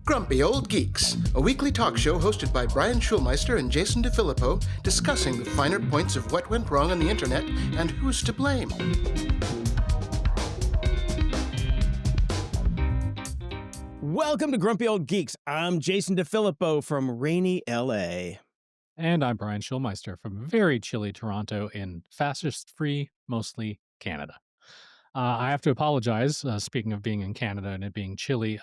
Grumpy Old Geeks, a weekly talk show hosted by Brian Schulmeister and Jason DeFilippo, discussing the finer points of what went wrong on the internet and who's to blame. Welcome to Grumpy Old Geeks. I'm Jason DeFilippo from rainy LA. And I'm Brian Schulmeister from very chilly Toronto in fascist-free, mostly Canada. I have to apologize, speaking of being in Canada and it being chilly.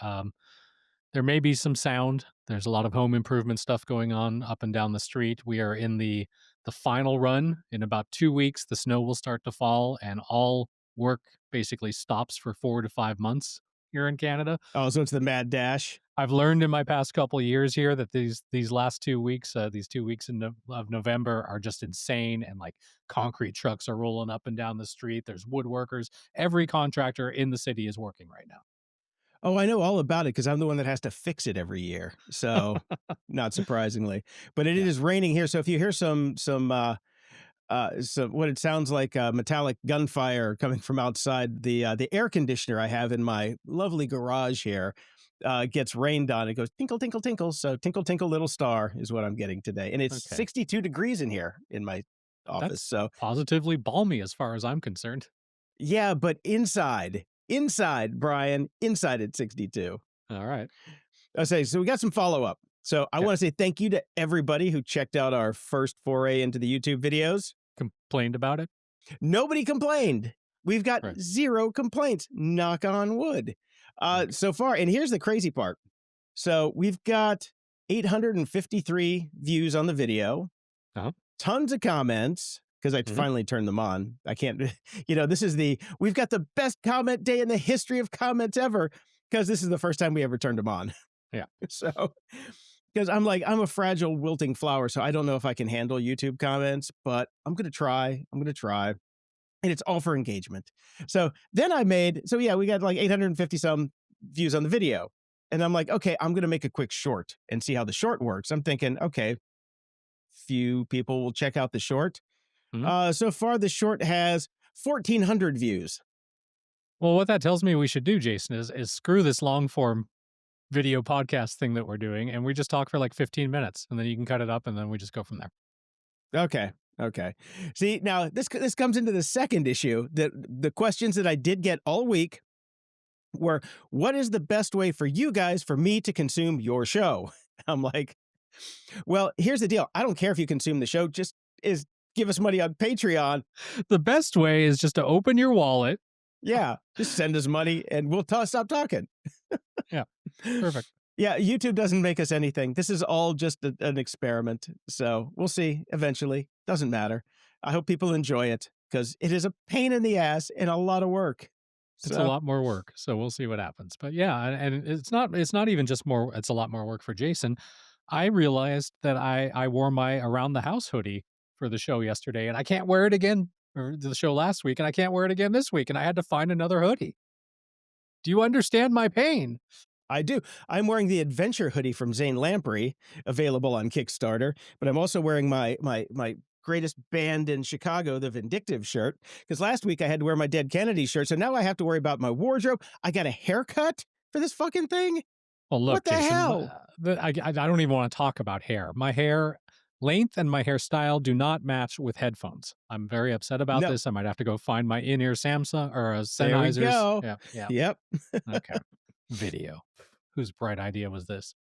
There may be some sound. There's a lot of home improvement stuff going on up and down the street. We are in the final run. In about 2 weeks, the snow will start to fall, and all work basically stops for 4 to 5 months here in Canada. Oh, so it's the mad dash. I've learned in my past couple of years here that these last 2 weeks, these 2 weeks of November are just insane, and like concrete trucks are rolling up and down the street. There's woodworkers. Every contractor in the city is working right now. Oh, I know all about it because I'm the one that has to fix it every year. So, not surprisingly, but it is raining here. So if you hear some what it sounds like metallic gunfire coming from outside, the air conditioner I have in my lovely garage here gets rained on. It goes tinkle, tinkle, tinkle. So tinkle, tinkle, little star is what I'm getting today. And it's 62 degrees in here in my office. That's so positively balmy as far as I'm concerned. Yeah, but inside, Brian, inside at 62. All right. So we got some follow-up. So I want to say thank you to everybody who checked out our first foray into the YouTube videos. Complained about it? Nobody complained. We've got zero complaints. Knock on wood. So far. And here's the crazy part. So we've got 853 views on the video. Tons of comments. Because I finally turned them on. I can't, we've got the best comment day in the history of comments ever, because this is the first time we ever turned them on. Yeah. So, because I'm a fragile wilting flower, so I don't know if I can handle YouTube comments, but I'm going to try. And it's all for engagement. So then we got like 850 some views on the video. And I'm like, okay, I'm going to make a quick short and see how the short works. I'm thinking, okay, few people will check out the short. So far, the short has 1,400 views. Well, what that tells me we should do, Jason, is screw this long form video podcast thing that we're doing, and we just talk for like 15 minutes, and then you can cut it up, and then we just go from there. Okay. See, now this comes into the second issue. The questions that I did get all week were, what is the best way for you guys, for me to consume your show? I'm like, well, here's the deal. I don't care if you consume the show. Just give us money on Patreon. The best way is just to open your wallet. Yeah, just send us money and we'll stop talking. Yeah, perfect. Yeah, YouTube doesn't make us anything. This is all just an experiment. So we'll see eventually. Doesn't matter. I hope people enjoy it because it is a pain in the ass and a lot of work. It's a lot more work. So we'll see what happens. But yeah, and it's not even just more. It's a lot more work for Jason. I realized that I wore my Around the House hoodie for the show yesterday, and I can't wear it again, or the show last week, and I can't wear it again this week, and I had to find another hoodie. Do you understand my pain? I do. I'm wearing the adventure hoodie from Zane Lamprey, available on Kickstarter, but I'm also wearing my greatest band in Chicago, the Vindictive shirt, because last week I had to wear my Dead Kennedy shirt, so now I have to worry about my wardrobe. I got a haircut for this fucking thing? Well, look, what the Jason, hell? I don't even want to talk about hair. My hair length and my hairstyle do not match with headphones. I'm very upset about this. I might have to go find my in-ear Samsung or Sennheisers. There we go. Yeah. Yep. Okay. Video. Whose bright idea was this?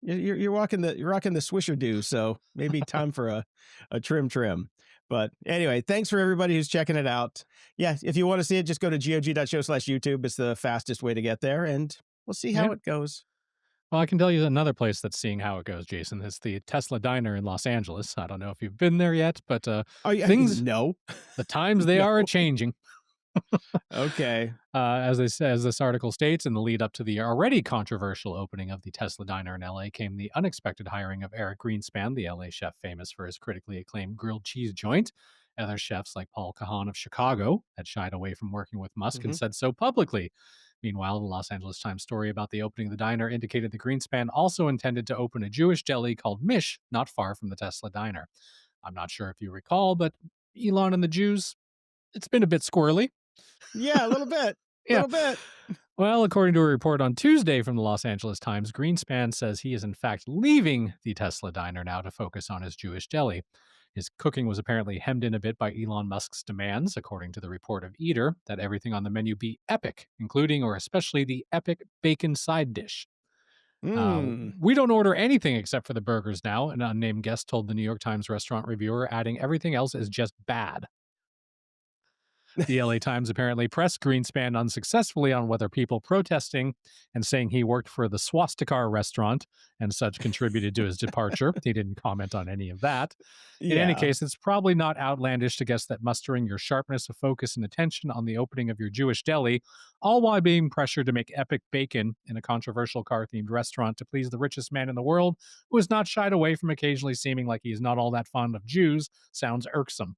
You're rocking the Swisher do, so maybe time for a trim. But anyway, thanks for everybody who's checking it out. Yeah, if you want to see it, just go to gog.show/YouTube. It's the fastest way to get there, and we'll see how it goes. Well, I can tell you another place that's seeing how it goes, Jason. It's the Tesla Diner in Los Angeles. I don't know if you've been there yet, but no. The times they are changing. Okay. As this article states, in the lead up to the already controversial opening of the Tesla Diner in LA came the unexpected hiring of Eric Greenspan, the LA chef famous for his critically acclaimed grilled cheese joint. Other chefs like Paul Kahan of Chicago had shied away from working with Musk and said so publicly. Meanwhile, the Los Angeles Times story about the opening of the diner indicated the Greenspan also intended to open a Jewish deli called Mish, not far from the Tesla Diner. I'm not sure if you recall, but Elon and the Jews, it's been a bit squirrely. Yeah, a little bit. A little bit. Well, according to a report on Tuesday from the Los Angeles Times, Greenspan says he is in fact leaving the Tesla diner now to focus on his Jewish deli. His cooking was apparently hemmed in a bit by Elon Musk's demands, according to the report of Eater, that everything on the menu be epic, including or especially the epic bacon side dish. Hmm. We don't order anything except for the burgers now, an unnamed guest told the New York Times restaurant reviewer, adding everything else is just bad. The LA Times apparently pressed Greenspan unsuccessfully on whether people protesting and saying he worked for the Swastikar restaurant and such contributed to his departure. He didn't comment on any of that. In any Yeah. case, it's probably not outlandish to guess that mustering your sharpness of focus and attention on the opening of your Jewish deli, all while being pressured to make epic bacon in a controversial car themed restaurant to please the richest man in the world, who has not shied away from occasionally seeming like he's not all that fond of Jews, sounds irksome.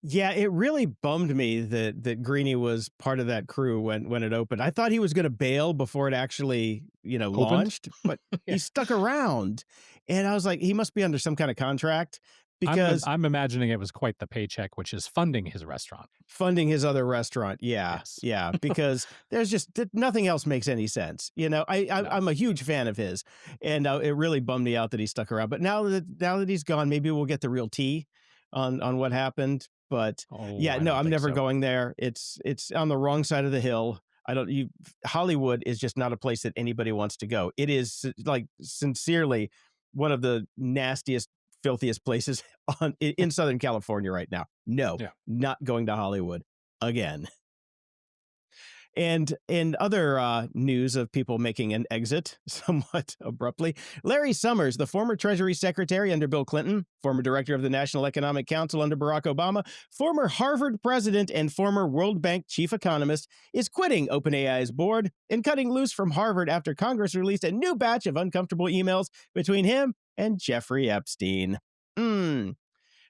Yeah, it really bummed me that Greeny was part of that crew when it opened. I thought he was going to bail before it actually, Opened? launched, but Yeah. he stuck around. And I was like, he must be under some kind of contract because I'm imagining it was quite the paycheck, which is funding his restaurant. funding his other restaurant. Yeah. Yes. Yeah, because there's just nothing else makes any sense. No. I'm a huge fan of his, and it really bummed me out that he stuck around. But now that he's gone, maybe we'll get the real tea on what happened. But Oh, yeah, I no, don't I'm think never so. going there. It's on the wrong side of the hill. I don't you Hollywood is just not a place that anybody wants to go. It is like sincerely one of the nastiest, filthiest places in Southern California right now. No, Yeah. not going to Hollywood again. And in other news of people making an exit somewhat abruptly, Larry Summers, the former Treasury Secretary under Bill Clinton, former director of the National Economic Council under Barack Obama, former Harvard president, and former World Bank chief economist, is quitting OpenAI's board and cutting loose from Harvard after Congress released a new batch of uncomfortable emails between him and Jeffrey Epstein. Hmm.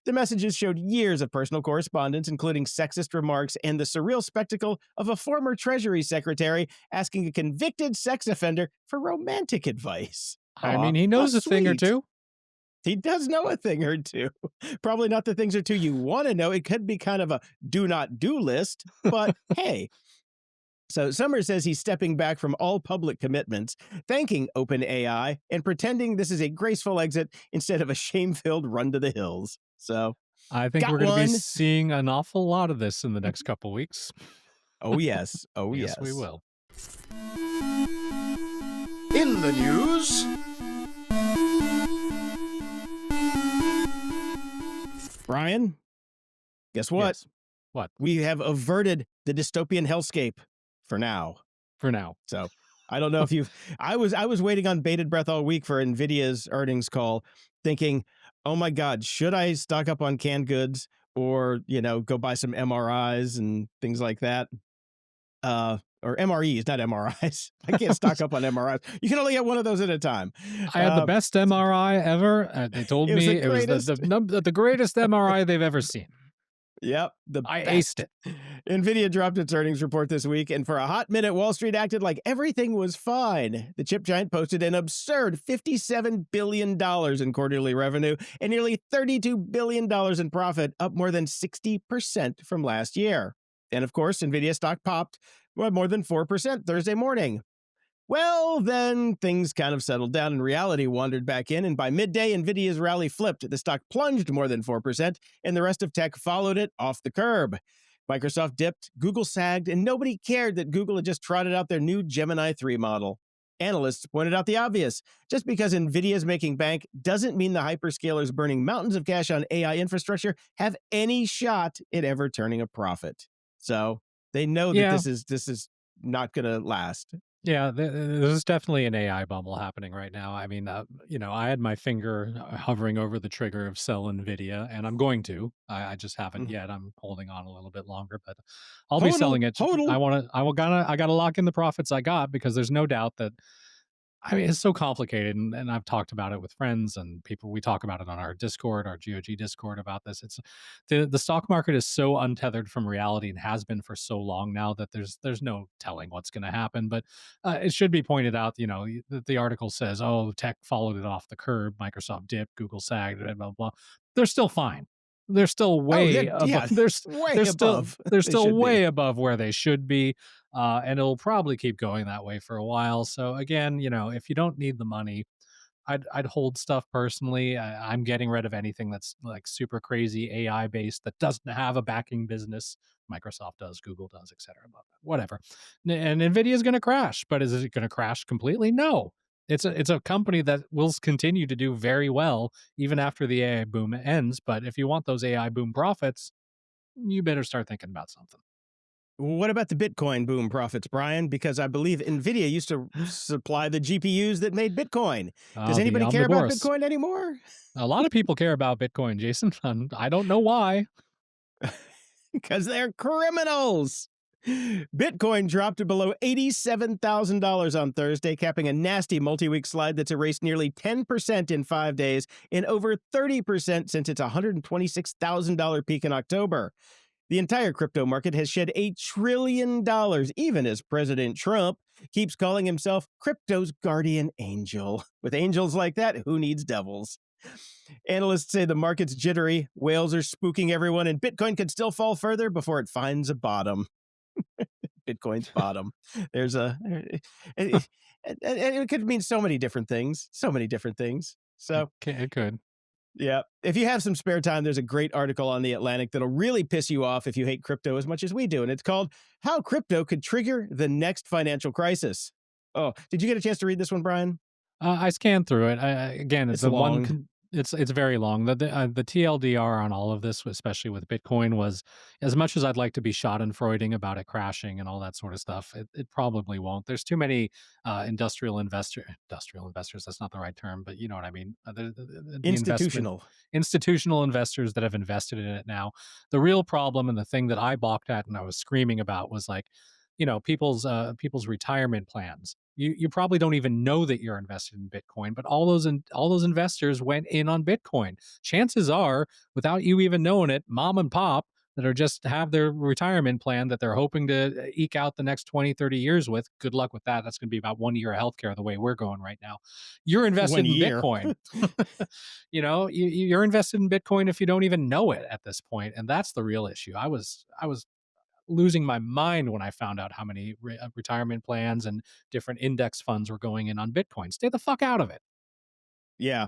The messages showed years of personal correspondence, including sexist remarks and the surreal spectacle of a former Treasury Secretary asking a convicted sex offender for romantic advice. I mean, Aw, he how knows a thing or sweet. two. He does know a thing or two. Probably not the things or two you want to know. It could be kind of a do not do list, but hey. So Summers says he's stepping back from all public commitments, thanking OpenAI and pretending this is a graceful exit instead of a shame-filled run to the hills. So I think we're got going to be one. seeing an awful lot of this in the next couple weeks. Oh, yes. Oh, Yes, we yes. will. In the news, Brian, guess what? Yes. What? We have averted the dystopian hellscape for now. For now. So I don't know if you've I was waiting on bated breath all week for Nvidia's earnings call, thinking, oh my God, should I stock up on canned goods or, go buy some MRIs and things like that? Or MREs, not MRIs. I can't stock up on MRIs. You can only get one of those at a time. I had the best MRI ever. They told It was me the it was the greatest MRI they've ever seen. Yep, the I best. aced it. Nvidia dropped its earnings report this week, and for a hot minute, Wall Street acted like everything was fine. The chip giant posted an absurd $57 billion in quarterly revenue and nearly $32 billion in profit, up more than 60% from last year. And of course, Nvidia stock popped more than 4% Thursday morning. Well, then things kind of settled down and reality wandered back in, and by midday, Nvidia's rally flipped. The stock plunged more than 4%, and the rest of tech followed it off the curb. Microsoft dipped, Google sagged, and nobody cared that Google had just trotted out their new Gemini 3 model. Analysts pointed out the obvious. Just because Nvidia's making bank doesn't mean the hyperscalers burning mountains of cash on AI infrastructure have any shot at ever turning a profit. So they know that Yeah. this is not going to last. Yeah, there's definitely an AI bubble happening right now. I mean, I had my finger hovering over the trigger of sell Nvidia, and I'm going to. I just haven't yet. I'm holding on a little bit longer, but I'll be selling it. Hodl. I gotta lock in the profits I got because there's no doubt that I mean, it's so complicated, and I've talked about it with friends and people. We talk about it on our Discord, our GOG Discord about this. It's the stock market is so untethered from reality and has been for so long now that there's no telling what's going to happen. But it should be pointed out, the article says, "Oh, tech followed it off the curb. Microsoft dipped, Google sagged, blah blah blah." They're still fine. they're still way above. yeah, way above. They're They still should way be. above where they should be, and it'll probably keep going that way for a while. So again, if you don't need the money, I'd hold stuff personally. I'm getting rid of anything that's like super crazy AI based that doesn't have a backing business. Microsoft does, Google does, etc. Whatever. And Nvidia is going to crash, but is it going to crash completely? No. It's a company that will continue to do very well even after the AI boom ends. But if you want those AI boom profits, you better start thinking about something. What about the Bitcoin boom profits, Brian? Because I believe Nvidia used to supply the GPUs that made Bitcoin. Does The anybody care about omnivorous. Bitcoin anymore? A lot of people care about Bitcoin, Jason. I don't know why. Because they're criminals. Bitcoin dropped to below $87,000 on Thursday, capping a nasty multi-week slide that's erased nearly 10% in 5 days and over 30% since its $126,000 peak in October. The entire crypto market has shed $1 trillion, even as President Trump keeps calling himself crypto's guardian angel. With angels like that, who needs devils? Analysts say the market's jittery, whales are spooking everyone, and Bitcoin could still fall further before it finds a bottom. Bitcoin's bottom. There's it could mean so many different things. So many different things. So it could. Yeah. If you have some spare time, there's a great article on The Atlantic that'll really piss you off if you hate crypto as much as we do. And it's called How Crypto Could Trigger the Next Financial Crisis. Oh, did you get a chance to read this one, Brian? I scanned through it. Again, it's It's long. It's very long. The TLDR on all of this, especially with Bitcoin, was as much as I'd like to be Schadenfreuding about it crashing and all that sort of stuff. It probably won't. There's too many industrial investors. That's not the right term, but you know what I mean. Institutional investors that have invested in it now. The real problem and the thing that I balked at and I was screaming about was like, people's retirement plans. You probably don't even know that you're invested in Bitcoin, but all those investors went in on Bitcoin. Chances are, without you even knowing it, mom and pop that are just have their retirement plan that they're hoping to eke out the next 20, 30 years with. Good luck with that. That's going to be about 1 year of healthcare the way we're going right now. You're invested 1 in year. Bitcoin. You're invested in Bitcoin if you don't even know it at this point, and that's the real issue. I was losing my mind when I found out how many retirement plans and different index funds were going in on Bitcoin. Stay the fuck out of it. Yeah.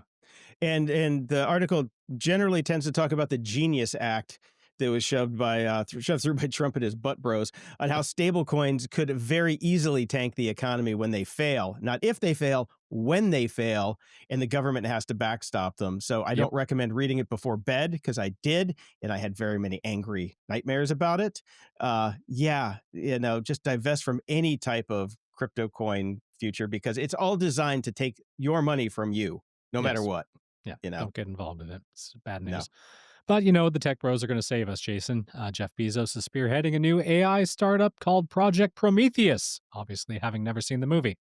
And the article generally tends to talk about the Genius Act that was shoved through by Trump and his butt bros on how stable coins could very easily tank the economy when they fail. Not if they fail, when they fail, and the government has to backstop them. So I don't recommend reading it before bed, because I did, and I had very many angry nightmares about it. Just divest from any type of crypto coin future, because it's all designed to take your money from you, no matter what. Yeah, don't get involved in it. It's bad news. No. But, the tech bros are going to save us, Jason. Jeff Bezos is spearheading a new AI startup called Project Prometheus, obviously having never seen the movie.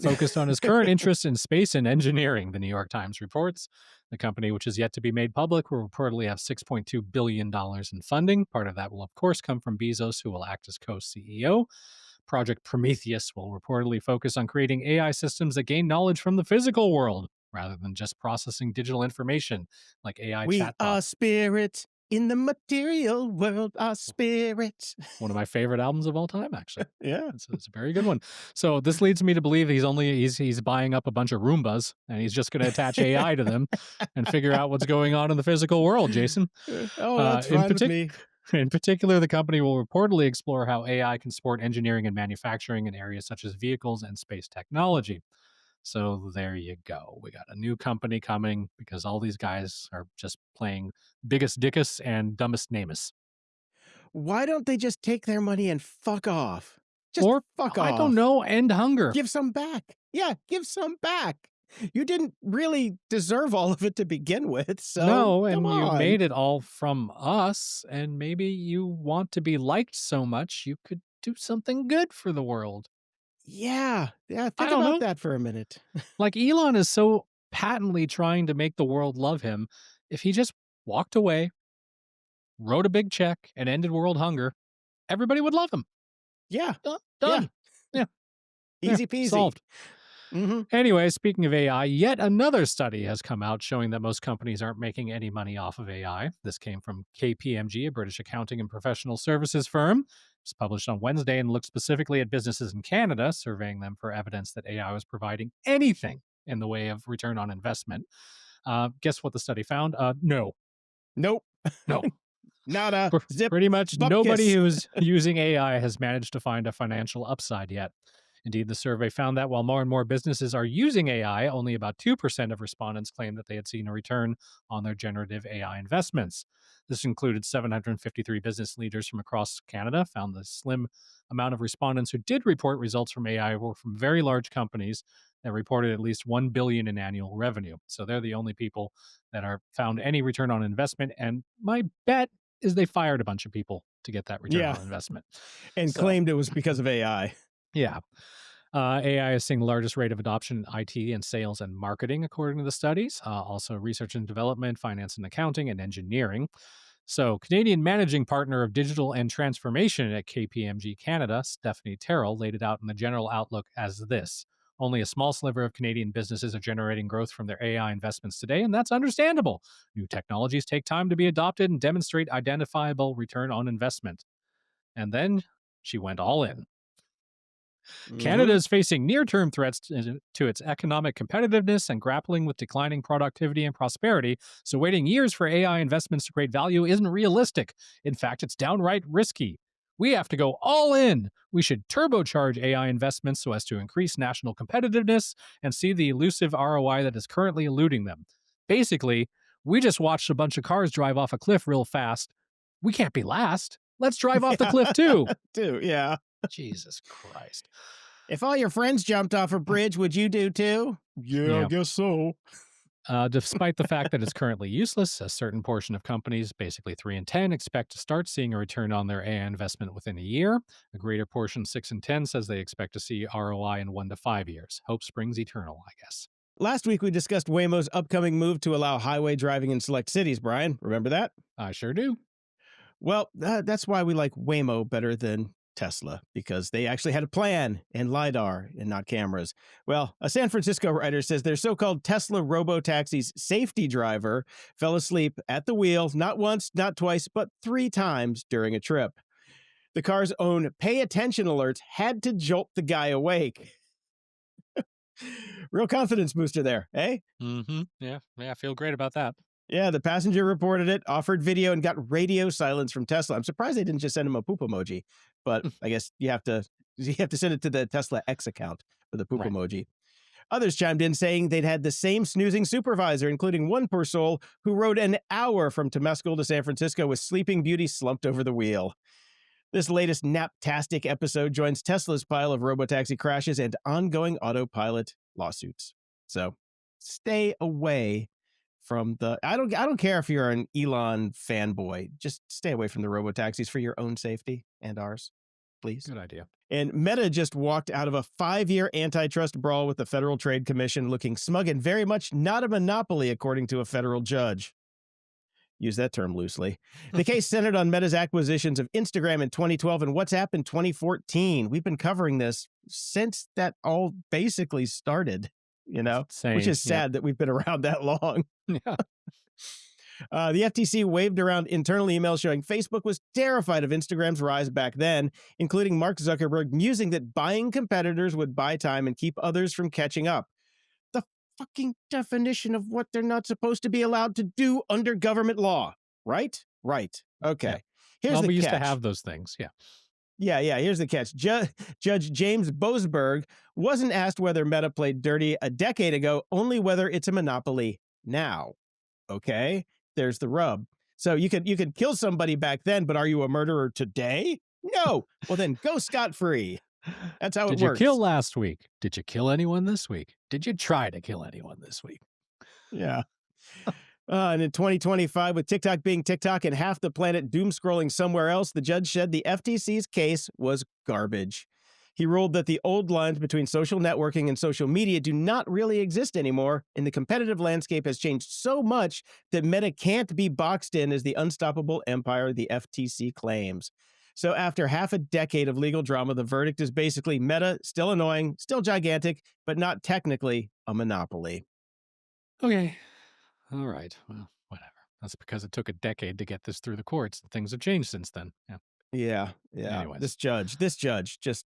Focused on his current interest in space and engineering, the New York Times reports. The company, which is yet to be made public, will reportedly have $6.2 billion in funding. Part of that will, of course, come from Bezos, who will act as co-CEO. Project Prometheus will reportedly focus on creating AI systems that gain knowledge from the physical world, rather than just processing digital information like AI chatbots. We are spirits in the material world, our spirits. One of my favorite albums of all time, actually. Yeah. It's a very good one. So this leads me to believe he's buying up a bunch of Roombas and he's just going to attach AI to them and figure out what's going on in the physical world, Jason. Oh, that's fine with me. In particular, the company will reportedly explore how AI can support engineering and manufacturing in areas such as vehicles and space technology. So there you go. We got a new company coming because all these guys are just playing biggest dickus and dumbest namus. Why don't they just take their money and fuck off? Fuck off. I don't know, end hunger. Give some back. Yeah, give some back. You didn't really deserve all of it to begin with, so no, and come you on. made it all from us, and maybe you want to be liked so much you could do something good for the world. Yeah, think about that for a minute. Like, Elon is so patently trying to make the world love him. If he just walked away, wrote a big check, and ended world hunger, everybody would love him. Yeah. Done. Yeah. Easy peasy. Solved. Mm-hmm. Anyway, speaking of AI, yet another study has come out showing that most companies aren't making any money off of AI. This came from KPMG, a British accounting and professional services firm. It was published on Wednesday and looked specifically at businesses in Canada, surveying them for evidence that AI was providing anything in the way of return on investment. Guess what the study found? No. Nope. No. Nada. Zip. Pretty much nobody Bupkis. who's using AI has managed to find a financial upside yet. Indeed, the survey found that while more and more businesses are using AI, only about 2% of respondents claimed that they had seen a return on their generative AI investments. This included 753 business leaders from across Canada, found the slim amount of respondents who did report results from AI were from very large companies that reported at least 1 billion in annual revenue. So they're the only people that are found any return on investment. And my bet is they fired a bunch of people to get that return on investment. And claimed it was because of AI. Yeah. AI is seeing the largest rate of adoption in IT and sales and marketing, according to the studies. Also, research and development, finance and accounting, and engineering. So, Canadian managing partner of digital and transformation at KPMG Canada, Stephanie Terrell, laid it out in the general outlook as this. Only a small sliver of Canadian businesses are generating growth from their AI investments today, and that's understandable. New technologies take time to be adopted and demonstrate identifiable return on investment. And then she went all in. Canada is facing near-term threats to its economic competitiveness and grappling with declining productivity and prosperity, so waiting years for AI investments to create value isn't realistic. In fact, it's downright risky. We have to go all in. We should turbocharge AI investments so as to increase national competitiveness and see the elusive ROI that is currently eluding them. Basically, we just watched a bunch of cars drive off a cliff real fast. We can't be last. Let's drive off the cliff too. Yeah. Jesus Christ. If all your friends jumped off a bridge, would you do too? Yeah. I guess so. Despite the fact that it's currently useless, a certain portion of companies, basically 3 in 10, expect to start seeing a return on their AI investment within a year. A greater portion, 6 in 10, says they expect to see ROI in 1 to 5 years. Hope springs eternal, I guess. Last week, we discussed Waymo's upcoming move to allow highway driving in select cities, Brian. Remember that? I sure do. Well, that's why we like Waymo better than Tesla, because they actually had a plan and LiDAR and not cameras. Well, a San Francisco writer says their so-called Tesla Robotaxi's safety driver fell asleep at the wheel, not once, not twice, but 3 times during a trip. The car's own pay attention alerts had to jolt the guy awake. Real confidence booster there, eh? Mm-hmm. Yeah, I feel great about that. Yeah, the passenger reported it, offered video, and got radio silence from Tesla. I'm surprised they didn't just send him a poop emoji, but I guess you have to send it to the Tesla X account for the poop emoji. Others chimed in saying they'd had the same snoozing supervisor, including one poor soul who rode an hour from Temescal to San Francisco with Sleeping Beauty slumped over the wheel. This latest naptastic episode joins Tesla's pile of robotaxi crashes and ongoing autopilot lawsuits. So stay away from the... I don't care if you're an Elon fanboy. Just stay away from the robotaxis for your own safety and ours, please. Good idea. And Meta just walked out of a 5-year antitrust brawl with the Federal Trade Commission, looking smug and very much not a monopoly, according to a federal judge. Use that term loosely. The case centered on Meta's acquisitions of Instagram in 2012 and WhatsApp in 2014. We've been covering this since that all basically started, which is sad that we've been around that long. Yeah. The FTC waved around internal emails showing Facebook was terrified of Instagram's rise back then, including Mark Zuckerberg musing that buying competitors would buy time and keep others from catching up. The fucking definition of what they're not supposed to be allowed to do under government law, right? Right. Okay. Yeah. Here's the we catch. used to have those things. Yeah. Yeah. Here's the catch. Judge James Boasberg wasn't asked whether Meta played dirty a decade ago, only whether it's a monopoly now. Okay. There's the rub. So you could kill somebody back then, but are you a murderer today? No. Well, then go scot-free. That's how it works. Did you kill last week? Did you kill anyone this week? Did you try to kill anyone this week? Yeah. And in 2025, with TikTok being TikTok and half the planet doom scrolling somewhere else, the judge said the FTC's case was garbage. He ruled that the old lines between social networking and social media do not really exist anymore, and the competitive landscape has changed so much that Meta can't be boxed in as the unstoppable empire the FTC claims. So after half a decade of legal drama, the verdict is basically Meta, still annoying, still gigantic, but not technically a monopoly. Okay. All right. Well, whatever. That's because it took a decade to get this through the courts. Things have changed since then. Yeah. Yeah. Anyways. This judge just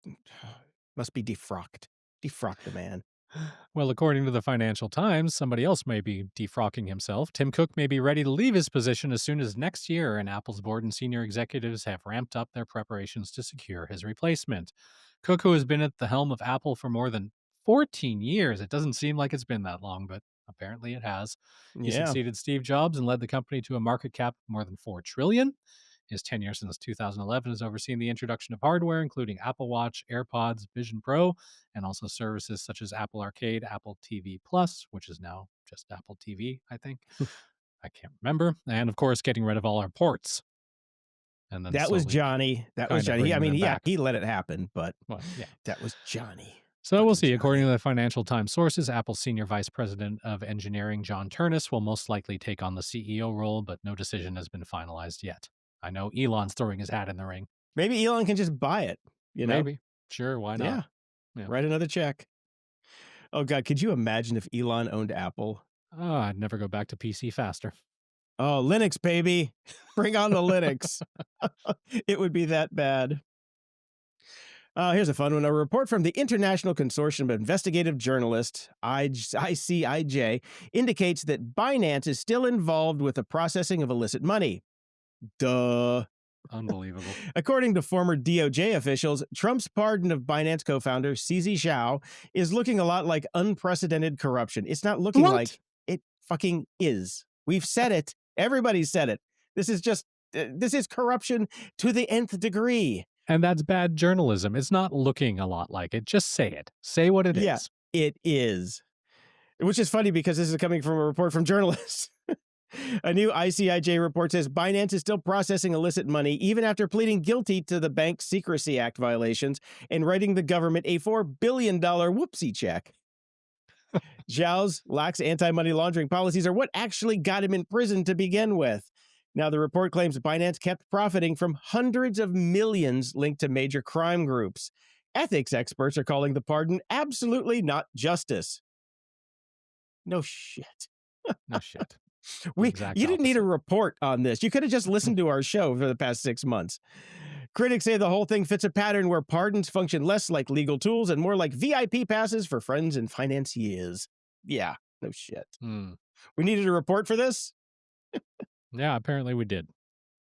must be defrocked. Defrock the man. Well, according to the Financial Times, somebody else may be defrocking himself. Tim Cook may be ready to leave his position as soon as next year, and Apple's board and senior executives have ramped up their preparations to secure his replacement. Cook, who has been at the helm of Apple for more than 14 years, it doesn't seem like it's been that long, but apparently it has. He Yeah. succeeded Steve Jobs and led the company to a market cap of more than $4 trillion. His tenure since 2011 has overseen the introduction of hardware, including Apple Watch, AirPods, Vision Pro, and also services such as Apple Arcade, Apple TV Plus, which is now just Apple TV, I think. I can't remember. And of course, getting rid of all our ports. And then That was slowly Johnny. That was kinda Johnny. I bringing mean, them yeah, back. he let it happen, but Well, yeah. that was Johnny. So we'll Fucking see. According Johnny. to the Financial Times sources, Apple's senior vice president of engineering, John Turnus, will most likely take on the CEO role, but no decision has been finalized yet. I know Elon's throwing his hat in the ring. Maybe Elon can just buy it, you know? Maybe. Sure, why not? Yeah. Yeah. Write another check. Oh, God, could you imagine if Elon owned Apple? Oh, I'd never go back to PC faster. Oh, Linux, baby. Bring on the Linux. It would be that bad. Here's a fun one. A report from the International Consortium of Investigative Journalists, ICIJ, indicates that Binance is still involved with the processing of illicit money. Duh. Unbelievable. According to former DOJ officials, Trump's pardon of Binance co-founder CZ Zhao is looking a lot like unprecedented corruption. It's not looking What? like it fucking is. We've said it. Everybody's said it. This is corruption to the nth degree. And that's bad journalism. It's not looking a lot like it. Just say it. Say what it Yeah, is. it is. Which is funny because this is coming from a report from journalists. A new ICIJ report says Binance is still processing illicit money even after pleading guilty to the Bank Secrecy Act violations and writing the government a $4 billion whoopsie check. Zhao's lax anti-money laundering policies are what actually got him in prison to begin with. Now, the report claims Binance kept profiting from hundreds of millions linked to major crime groups. Ethics experts are calling the pardon absolutely not justice. No shit. No shit. You Exact didn't need a opposite. report on this. You could have just listened to our show for the past 6 months. Critics say the whole thing fits a pattern where pardons function less like legal tools and more like VIP passes for friends and financiers. Yeah, no shit. Hmm. We needed a report for this? Yeah, apparently we did.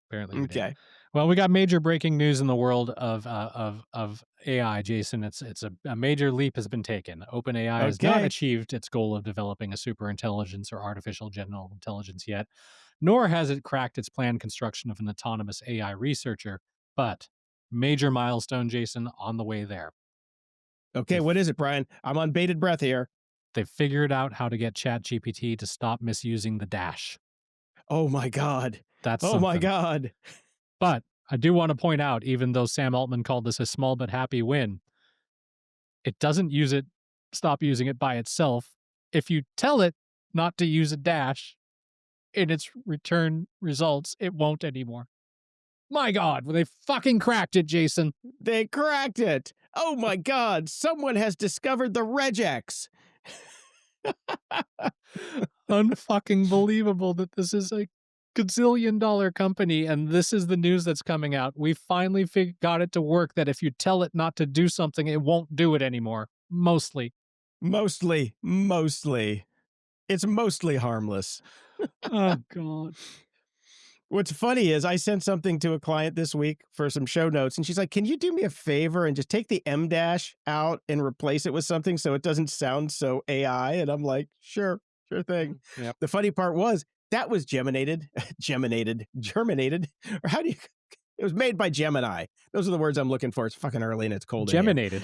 Apparently we did. Okay. Well, we got major breaking news in the world of AI, Jason. It's a major leap has been taken. OpenAI has not Okay. achieved its goal of developing a super intelligence or artificial general intelligence yet, nor has it cracked its planned construction of an autonomous AI researcher. But major milestone, Jason, on the way there. Okay, what is it, Brian? I'm on bated breath here. They've figured out how to get ChatGPT to stop misusing the dash. Oh my God. That's Oh my something. God. But I do want to point out, even though Sam Altman called this a small but happy win, it doesn't stop using it by itself. If you tell it not to use a dash in its return results, it won't anymore. My God, they fucking cracked it, Jason. They cracked it. Oh my God. Someone has discovered the regex. Unfucking believable that this is a gazillion-dollar company and this is the news that's coming out. We finally got it to work that if you tell it not to do something, it won't do it anymore. Mostly. Mostly. It's mostly harmless. Oh, God. What's funny is I sent something to a client this week for some show notes, and she's like, can you do me a favor and just take the M dash out and replace it with something so it doesn't sound so AI? And I'm like, sure thing. Yep. The funny part was that was germinated, or how do you, it was made by Gemini. Those are the words I'm looking for. It's fucking early and it's cold in here.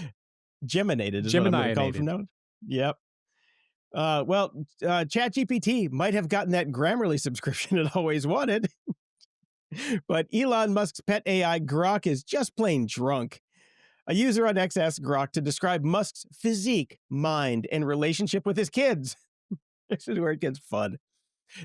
Geminated is what I'm going to call it from now on. Yep. ChatGPT might have gotten that Grammarly subscription it always wanted. But Elon Musk's pet AI, Grok, is just plain drunk. A user on X asked Grok to describe Musk's physique, mind, and relationship with his kids. This is where it gets fun.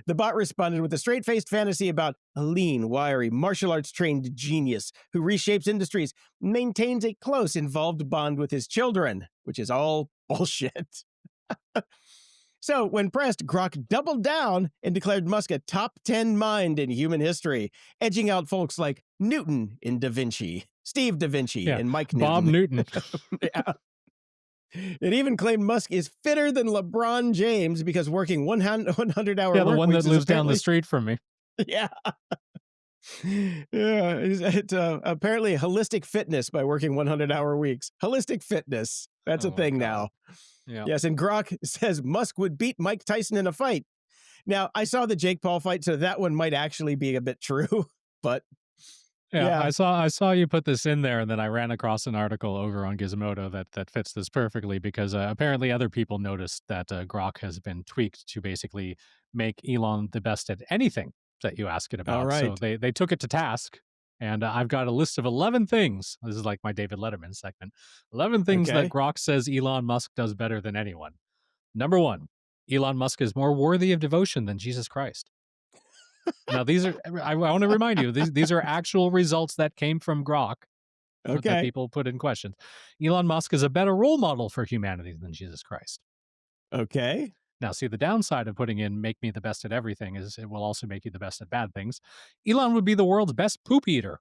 The bot responded with a straight faced fantasy about a lean, wiry, martial arts trained genius who reshapes industries, maintains a close, involved bond with his children, which is all bullshit. So, when pressed, Grok doubled down and declared Musk a top 10 mind in human history, edging out folks like Newton in Da Vinci, Steve Da Vinci, Yeah, and Mike Bob Newton. Newton. Yeah. It even claimed Musk is fitter than LeBron James because working 100-hour Yeah, the work one that weeks is lives down the apparently- street from me. Yeah. Yeah, it's apparently holistic fitness by working 100-hour weeks. Holistic fitness. That's a Oh, thing God. now. Yeah. Yes, and Grok says Musk would beat Mike Tyson in a fight. Now, I saw the Jake Paul fight, so that one might actually be a bit true, but Yeah, yeah. I saw you put this in there, and then I ran across an article over on Gizmodo that fits this perfectly because apparently other people noticed that Grok has been tweaked to basically make Elon the best at anything that you ask it about. All So right. they took it to task, and I've got a list of 11 things. This is like my David Letterman segment. 11 things that Okay. Grok says Elon Musk does better than anyone. Number 1, Elon Musk is more worthy of devotion than Jesus Christ. Now, these are, I want to remind you, these are actual results that came from Grok that Okay. people put in questions. Elon Musk is a better role model for humanity than Jesus Christ. Okay. Now, see, the downside of putting in make me the best at everything is it will also make you the best at bad things. Elon would be the world's best poop eater.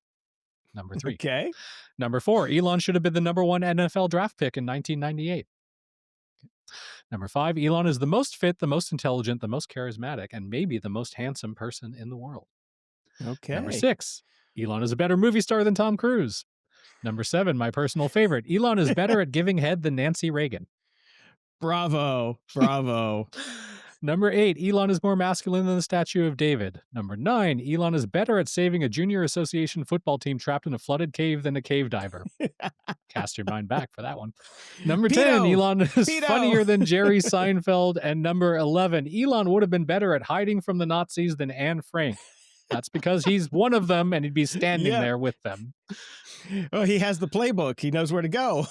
Number 3. Okay. Number 4, Elon should have been the number 1 NFL draft pick in 1998. Number 5, Elon is the most fit, the most intelligent, the most charismatic, and maybe the most handsome person in the world. Okay. Number 6, Elon is a better movie star than Tom Cruise. Number 7, my personal favorite, Elon is better at giving head than Nancy Reagan. Bravo. Bravo. Number 8, Elon is more masculine than the statue of David. Number 9, Elon is better at saving a junior association football team trapped in a flooded cave than a cave diver. Cast your mind back for that one. Number 10, Pedo. Elon is Pedo. funnier than Jerry Seinfeld. And number 11, Elon would have been better at hiding from the Nazis than Anne Frank. That's because he's one of them and he'd be standing Yeah. there with them. Oh, he has the playbook. He knows where to go.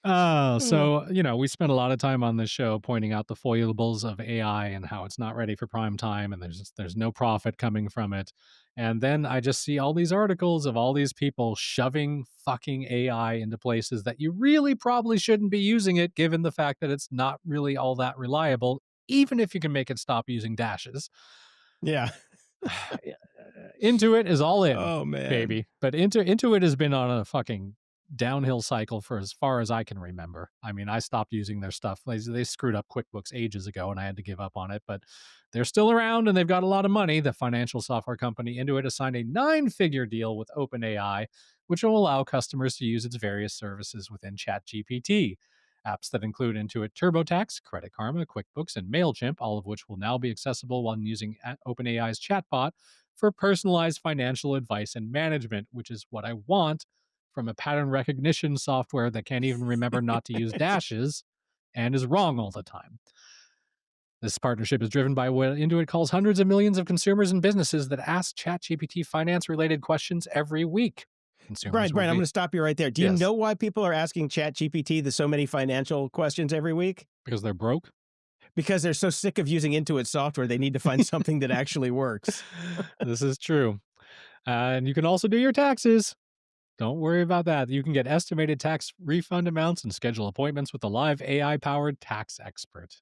So, we spent a lot of time on this show pointing out the foibles of AI and how it's not ready for prime time and there's no profit coming from it. And then I just see all these articles of all these people shoving fucking AI into places that you really probably shouldn't be using it, given the fact that it's not really all that reliable, even if you can make it stop using dashes. Yeah. Intuit is all in, Oh, man. baby. But Intuit has been on a fucking downhill cycle for as far as I can remember. I mean, I stopped using their stuff. They screwed up QuickBooks ages ago and I had to give up on it, but they're still around and they've got a lot of money. The financial software company Intuit has signed a 9-figure deal with OpenAI, which will allow customers to use its various services within ChatGPT. Apps that include Intuit TurboTax, Credit Karma, QuickBooks, and MailChimp, all of which will now be accessible when using OpenAI's chatbot for personalized financial advice and management, which is what I want from a pattern recognition software that can't even remember not to use dashes and is wrong all the time. This partnership is driven by what Intuit calls hundreds of millions of consumers and businesses that ask ChatGPT finance-related questions every week. Brian, I'm going to stop you right there. Do you know why people are asking ChatGPT so many financial questions every week? Because they're broke? Because they're so sick of using Intuit software, they need to find something that actually works. This is true. And you can also do your taxes. Don't worry about that. You can get estimated tax refund amounts and schedule appointments with a live AI-powered tax expert.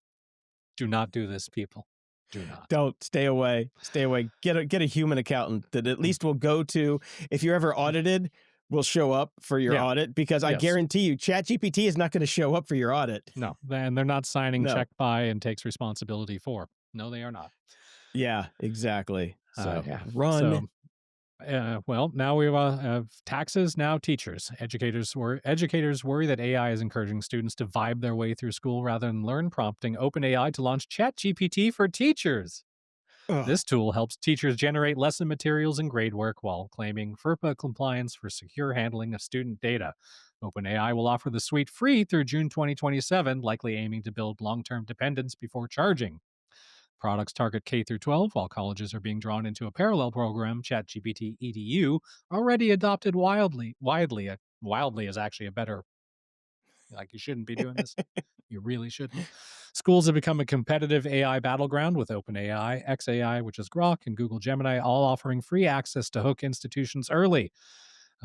Do not do this, people. Do not. Don't. Stay away. Stay away. Get a human accountant that at least will go to, if you're ever audited, will show up for your audit, because I guarantee you ChatGPT is not going to show up for your audit. No, and they're not signing check by and takes responsibility for. No, they are not. Yeah, exactly. So run. So, well, now we have taxes, now teachers. Educators worry that AI is encouraging students to vibe their way through school rather than learn, prompting OpenAI to launch ChatGPT for teachers. Ugh. This tool helps teachers generate lesson materials and grade work while claiming FERPA compliance for secure handling of student data. OpenAI will offer the suite free through June 2027, likely aiming to build long-term dependence before charging. Products target K through 12, while colleges are being drawn into a parallel program, ChatGPT EDU, already adopted wildly. Wildly is actually a better, like, you shouldn't be doing this. You really shouldn't. Schools have become a competitive AI battleground with OpenAI, XAI, which is Grok, and Google Gemini, all offering free access to hook institutions early.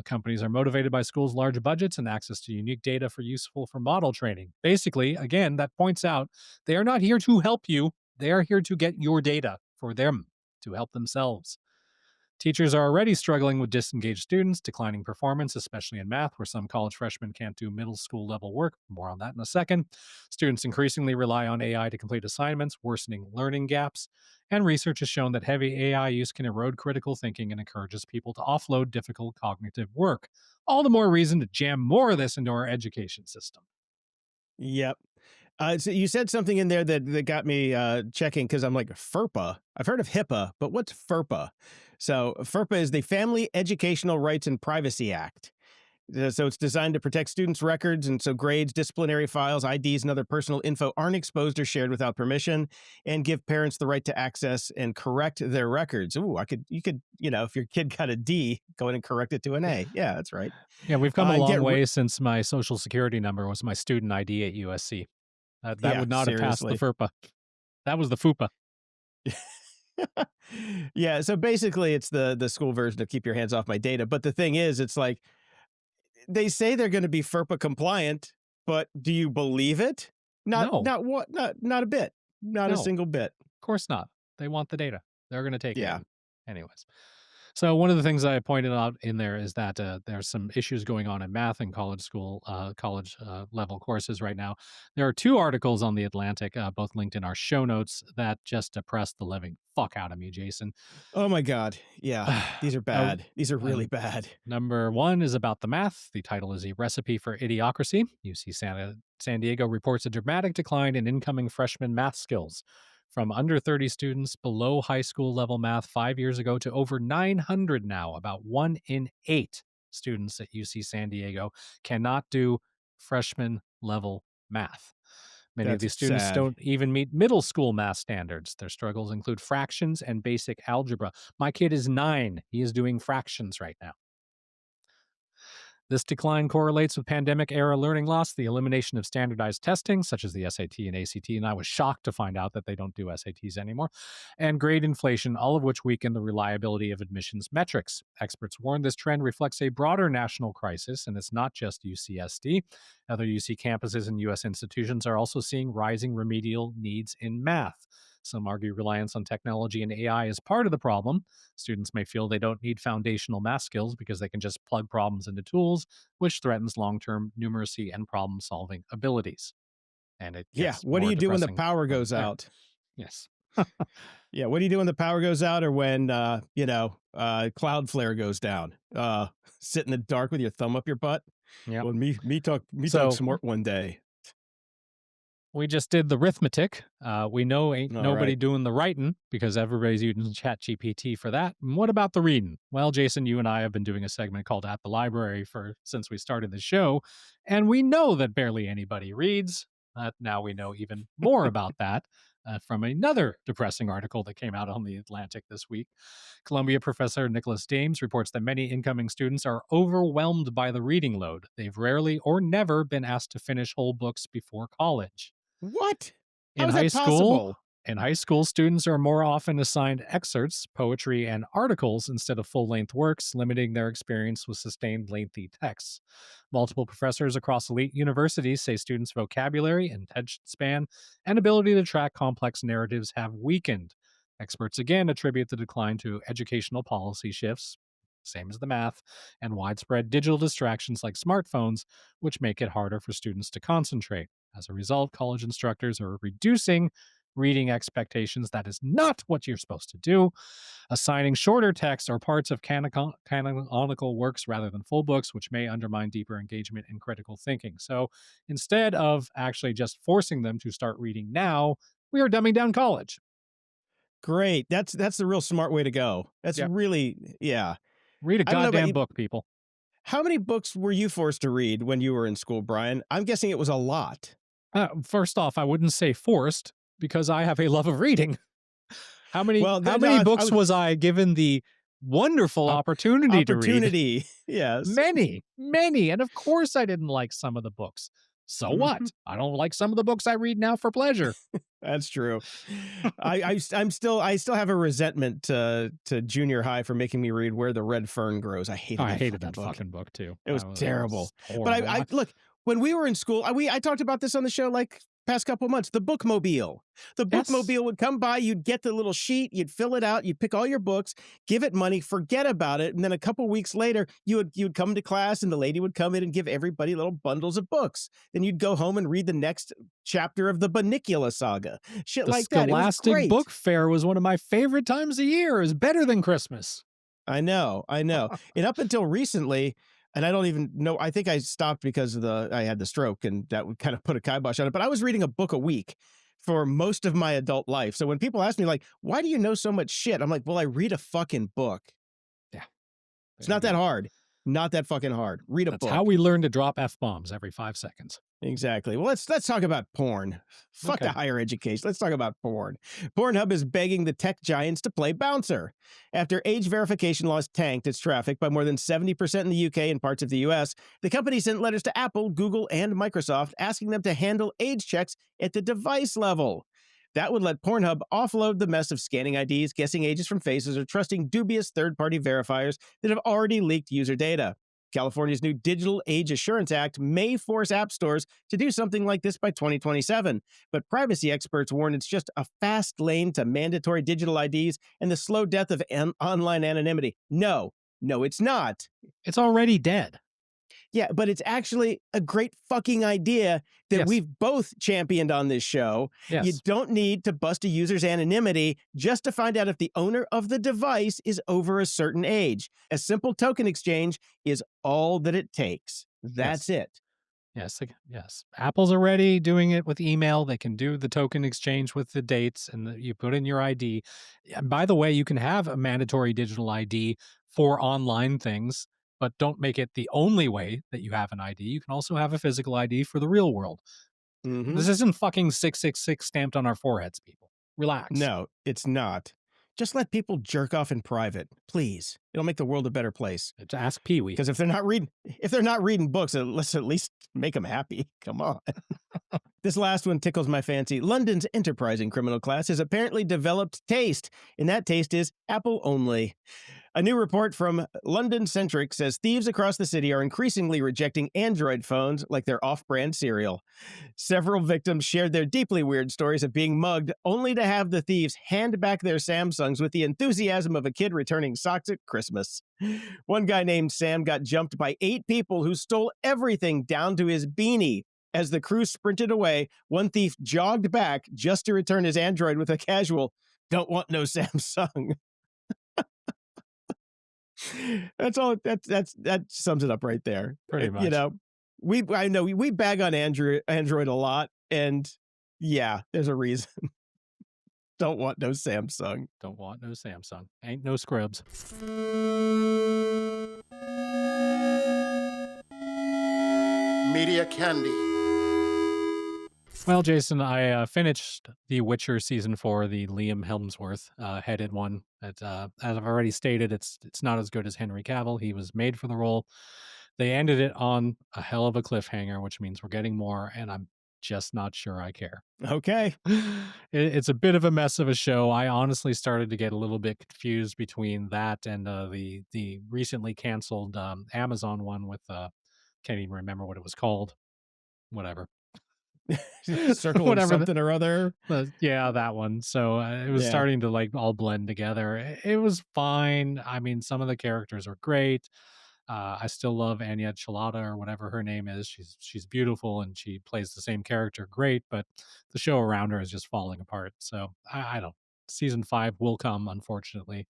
Companies are motivated by schools' large budgets and access to unique data useful for model training. Basically, again, that points out they are not here to help you. They are here to get your data for them to help themselves. Teachers are already struggling with disengaged students, declining performance, especially in math, where some college freshmen can't do middle school level work. More on that in a second. Students increasingly rely on AI to complete assignments, worsening learning gaps. And research has shown that heavy AI use can erode critical thinking and encourages people to offload difficult cognitive work. All the more reason to jam more of this into our education system. Yep. So you said something in there that got me checking, because I'm like, FERPA. I've heard of HIPAA, but what's FERPA? So FERPA is the Family Educational Rights and Privacy Act. So it's designed to protect students' records, and so grades, disciplinary files, IDs, and other personal info aren't exposed or shared without permission, and give parents the right to access and correct their records. Ooh, you could, if your kid got a D, go in and correct it to an A. Yeah, that's right. Yeah, we've come a And long way since my social security number was my student ID at USC. That yeah, would not have passed the seriously. FERPA. That was the FUPA. Yeah, so basically it's the school version of keep your hands off my data. But the thing is, it's like, they say they're going to be FERPA compliant, but do you believe it? Not No, not a bit. Not a no, single bit. of course not. They want the data. They're going to take Yeah. it. Anyways. So one of the things I pointed out in there is that there's some issues going on in math and college level courses right now. There are two articles on The Atlantic, both linked in our show notes, that just depressed the living fuck out of me, Jason. Oh my God. Yeah. These are Uh, bad. These are really bad. Number one is about the math. The title is A Recipe for Idiocracy. UC San Diego reports a dramatic decline in incoming freshman math skills from under 30 students below high school level math 5 years ago to over 900 now. About 1 in 8 students at UC San Diego cannot do freshman level math. Many of That's these students sad. don't even meet middle school math standards. Their struggles include fractions and basic algebra. My kid is 9. He is doing fractions right now. This decline correlates with pandemic-era learning loss, the elimination of standardized testing, such as the SAT and ACT, and I was shocked to find out that they don't do SATs anymore, and grade inflation, all of which weaken the reliability of admissions metrics. Experts warn this trend reflects a broader national crisis, and it's not just UCSD. Other UC campuses and U.S. institutions are also seeing rising remedial needs in math. Some argue reliance on technology and AI is part of the problem. Students may feel they don't need foundational math skills because they can just plug problems into tools, which threatens long term numeracy and problem solving abilities. And it Yeah. gets What do more you do when the depressing power further goes there. out? Yes. Yeah. What do you do when the power goes out, or when, Cloudflare goes down? Sit in the dark with your thumb up your butt? Yep. Well, me talk So smart one day. we just did the arithmetic. We know ain't All nobody right. doing the writing because everybody's using ChatGPT for that. And what about the reading? Well, Jason, you and I have been doing a segment called At the Library since we started the show, and we know that barely anybody reads. Now we know even more about that from another depressing article that came out on The Atlantic this week. Columbia professor Nicholas Dames reports that many incoming students are overwhelmed by the reading load. They've rarely or never been asked to finish whole books before college. What? How In is high that school, possible? students are more often assigned excerpts, poetry, and articles instead of full-length works, limiting their experience with sustained lengthy texts. Multiple professors across elite universities say students' vocabulary, attention span, and ability to track complex narratives have weakened. Experts again attribute the decline to educational policy shifts, same as the math, and widespread digital distractions like smartphones, which make it harder for students to concentrate. As a result, college instructors are reducing reading expectations. That is not what you're supposed to do. Assigning shorter texts or parts of canonical works rather than full books, which may undermine deeper engagement and critical thinking. So instead of actually just forcing them to start reading now, we are dumbing down college. Great. That's the real smart way to go. That's Yep. really, yeah. Read a I don't know about goddamn you. book, people. How many books were you forced to read when you were in school, Brian? I'm guessing it was a lot. First off, I wouldn't say forced because I have a love of reading. How many Well, books was I given the wonderful opportunity to read? opportunity. Yes. Many. And of course I didn't like some of the books. So Mhm. what? I don't like some of the books I read now for pleasure. That's true. I still have a resentment to junior high for making me read Where the Red Fern Grows. I Oh, hated I that hated fucking that book. fucking book too. It was That terrible. was But horrible. I look, when we were in school, I talked about this on the show like past couple of months. The bookmobile. The Yes. bookmobile would come by, you'd get the little sheet, you'd fill it out, you'd pick all your books, give it money, forget about it, and then a couple weeks later, you'd come to class and the lady would come in and give everybody little bundles of books. Then you'd go home and read the next chapter of the Banicula saga. Shit The like that. It was Scholastic great. Book Fair was one of my favorite times of year. It was better than Christmas. I know. And up until recently, and I don't even know, I think I stopped because I had the stroke and that would kind of put a kibosh on it. But I was reading a book a week for most of my adult life. So when people ask me like, why do you know so much shit? I'm like, well, I read a fucking book. Yeah. It's There not you that go. hard. Not that fucking hard. Read a That's book. how we learn to drop F-bombs every 5 seconds. Exactly. Well, let's talk about porn. Fuck the Okay. higher education. Let's talk about porn. Pornhub is begging the tech giants to play bouncer. After age verification laws tanked its traffic by more than 70% in the UK and parts of the US, the company sent letters to Apple, Google, and Microsoft asking them to handle age checks at the device level. That would let Pornhub offload the mess of scanning IDs, guessing ages from faces, or trusting dubious third-party verifiers that have already leaked user data. California's new Digital Age Assurance Act may force app stores to do something like this by 2027, but privacy experts warn it's just a fast lane to mandatory digital IDs and the slow death of online anonymity. No, it's not. It's already dead. Yeah, but it's actually a great fucking idea that Yes. we've both championed on this show. Yes. You don't need to bust a user's anonymity just to find out if the owner of the device is over a certain age. A simple token exchange is all that it takes. That's it. Yes. Apple's already doing it with email. They can do the token exchange with the dates and you put in your ID. And by the way, you can have a mandatory digital ID for online things, but don't make it the only way that you have an ID. You can also have a physical ID for the real world. Mhm. This isn't fucking 666 stamped on our foreheads, people. Relax. No, it's not. Just let people jerk off in private, please. It'll make the world a better place. To ask Pee-wee. Because if they're not reading books, let's at least make them happy. Come on. This last one tickles my fancy. London's enterprising criminal class has apparently developed taste, and that taste is Apple only. A new report from London Centric says thieves across the city are increasingly rejecting Android phones like their off-brand cereal. Several victims shared their deeply weird stories of being mugged, only to have the thieves hand back their Samsungs with the enthusiasm of a kid returning socks at Christmas. One guy named Sam got jumped by 8 people who stole everything down to his beanie. As the crew sprinted away, one thief jogged back just to return his Android with a casual, "Don't want no Samsung." That's all. That sums it up right there. Pretty much. You know, we bag on Android a lot, and yeah, there's a reason. Don't want no Samsung. Don't want no Samsung. Ain't no scrubs. Media candy. Well, Jason, I finished the Witcher season 4, the Liam Hemsworth headed one. As I've already stated, it's not as good as Henry Cavill. He was made for the role. They ended it on a hell of a cliffhanger, which means we're getting more, and I'm just not sure I care. Okay. It's a bit of a mess of a show. I honestly started to get a little bit confused between that and the recently canceled Amazon one with can't even remember what it was called. Whatever. Circle of Whatever something or other. Yeah, that one. So it was Yeah. starting to like all blend together. It was fine. I mean, some of the characters are great. I still love Anya Chalada or whatever her name is. She's beautiful and she plays the same character great, but the show around her is just falling apart. So I don't. Season 5 will come, unfortunately.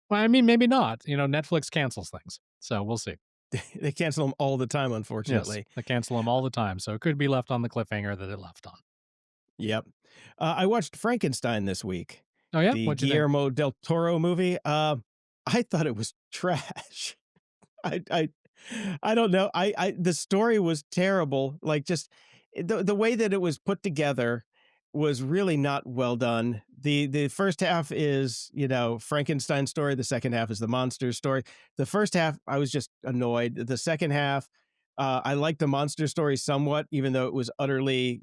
Well, I mean, maybe not. You know, Netflix cancels things, so we'll see. They cancel them all the time, Yes, unfortunately. they cancel them all the time, so it could be left on the cliffhanger that it left on. Yep. I watched Frankenstein this week. Oh yeah, The what'd you think? Guillermo del Toro movie. I thought it was trash. I don't know. The story was terrible. Like just the way that it was put together was really not well done. The first half is, Frankenstein's story. The second half is the monster story. The first half, I was just annoyed. The second half, I like the monster story somewhat, even though it was utterly,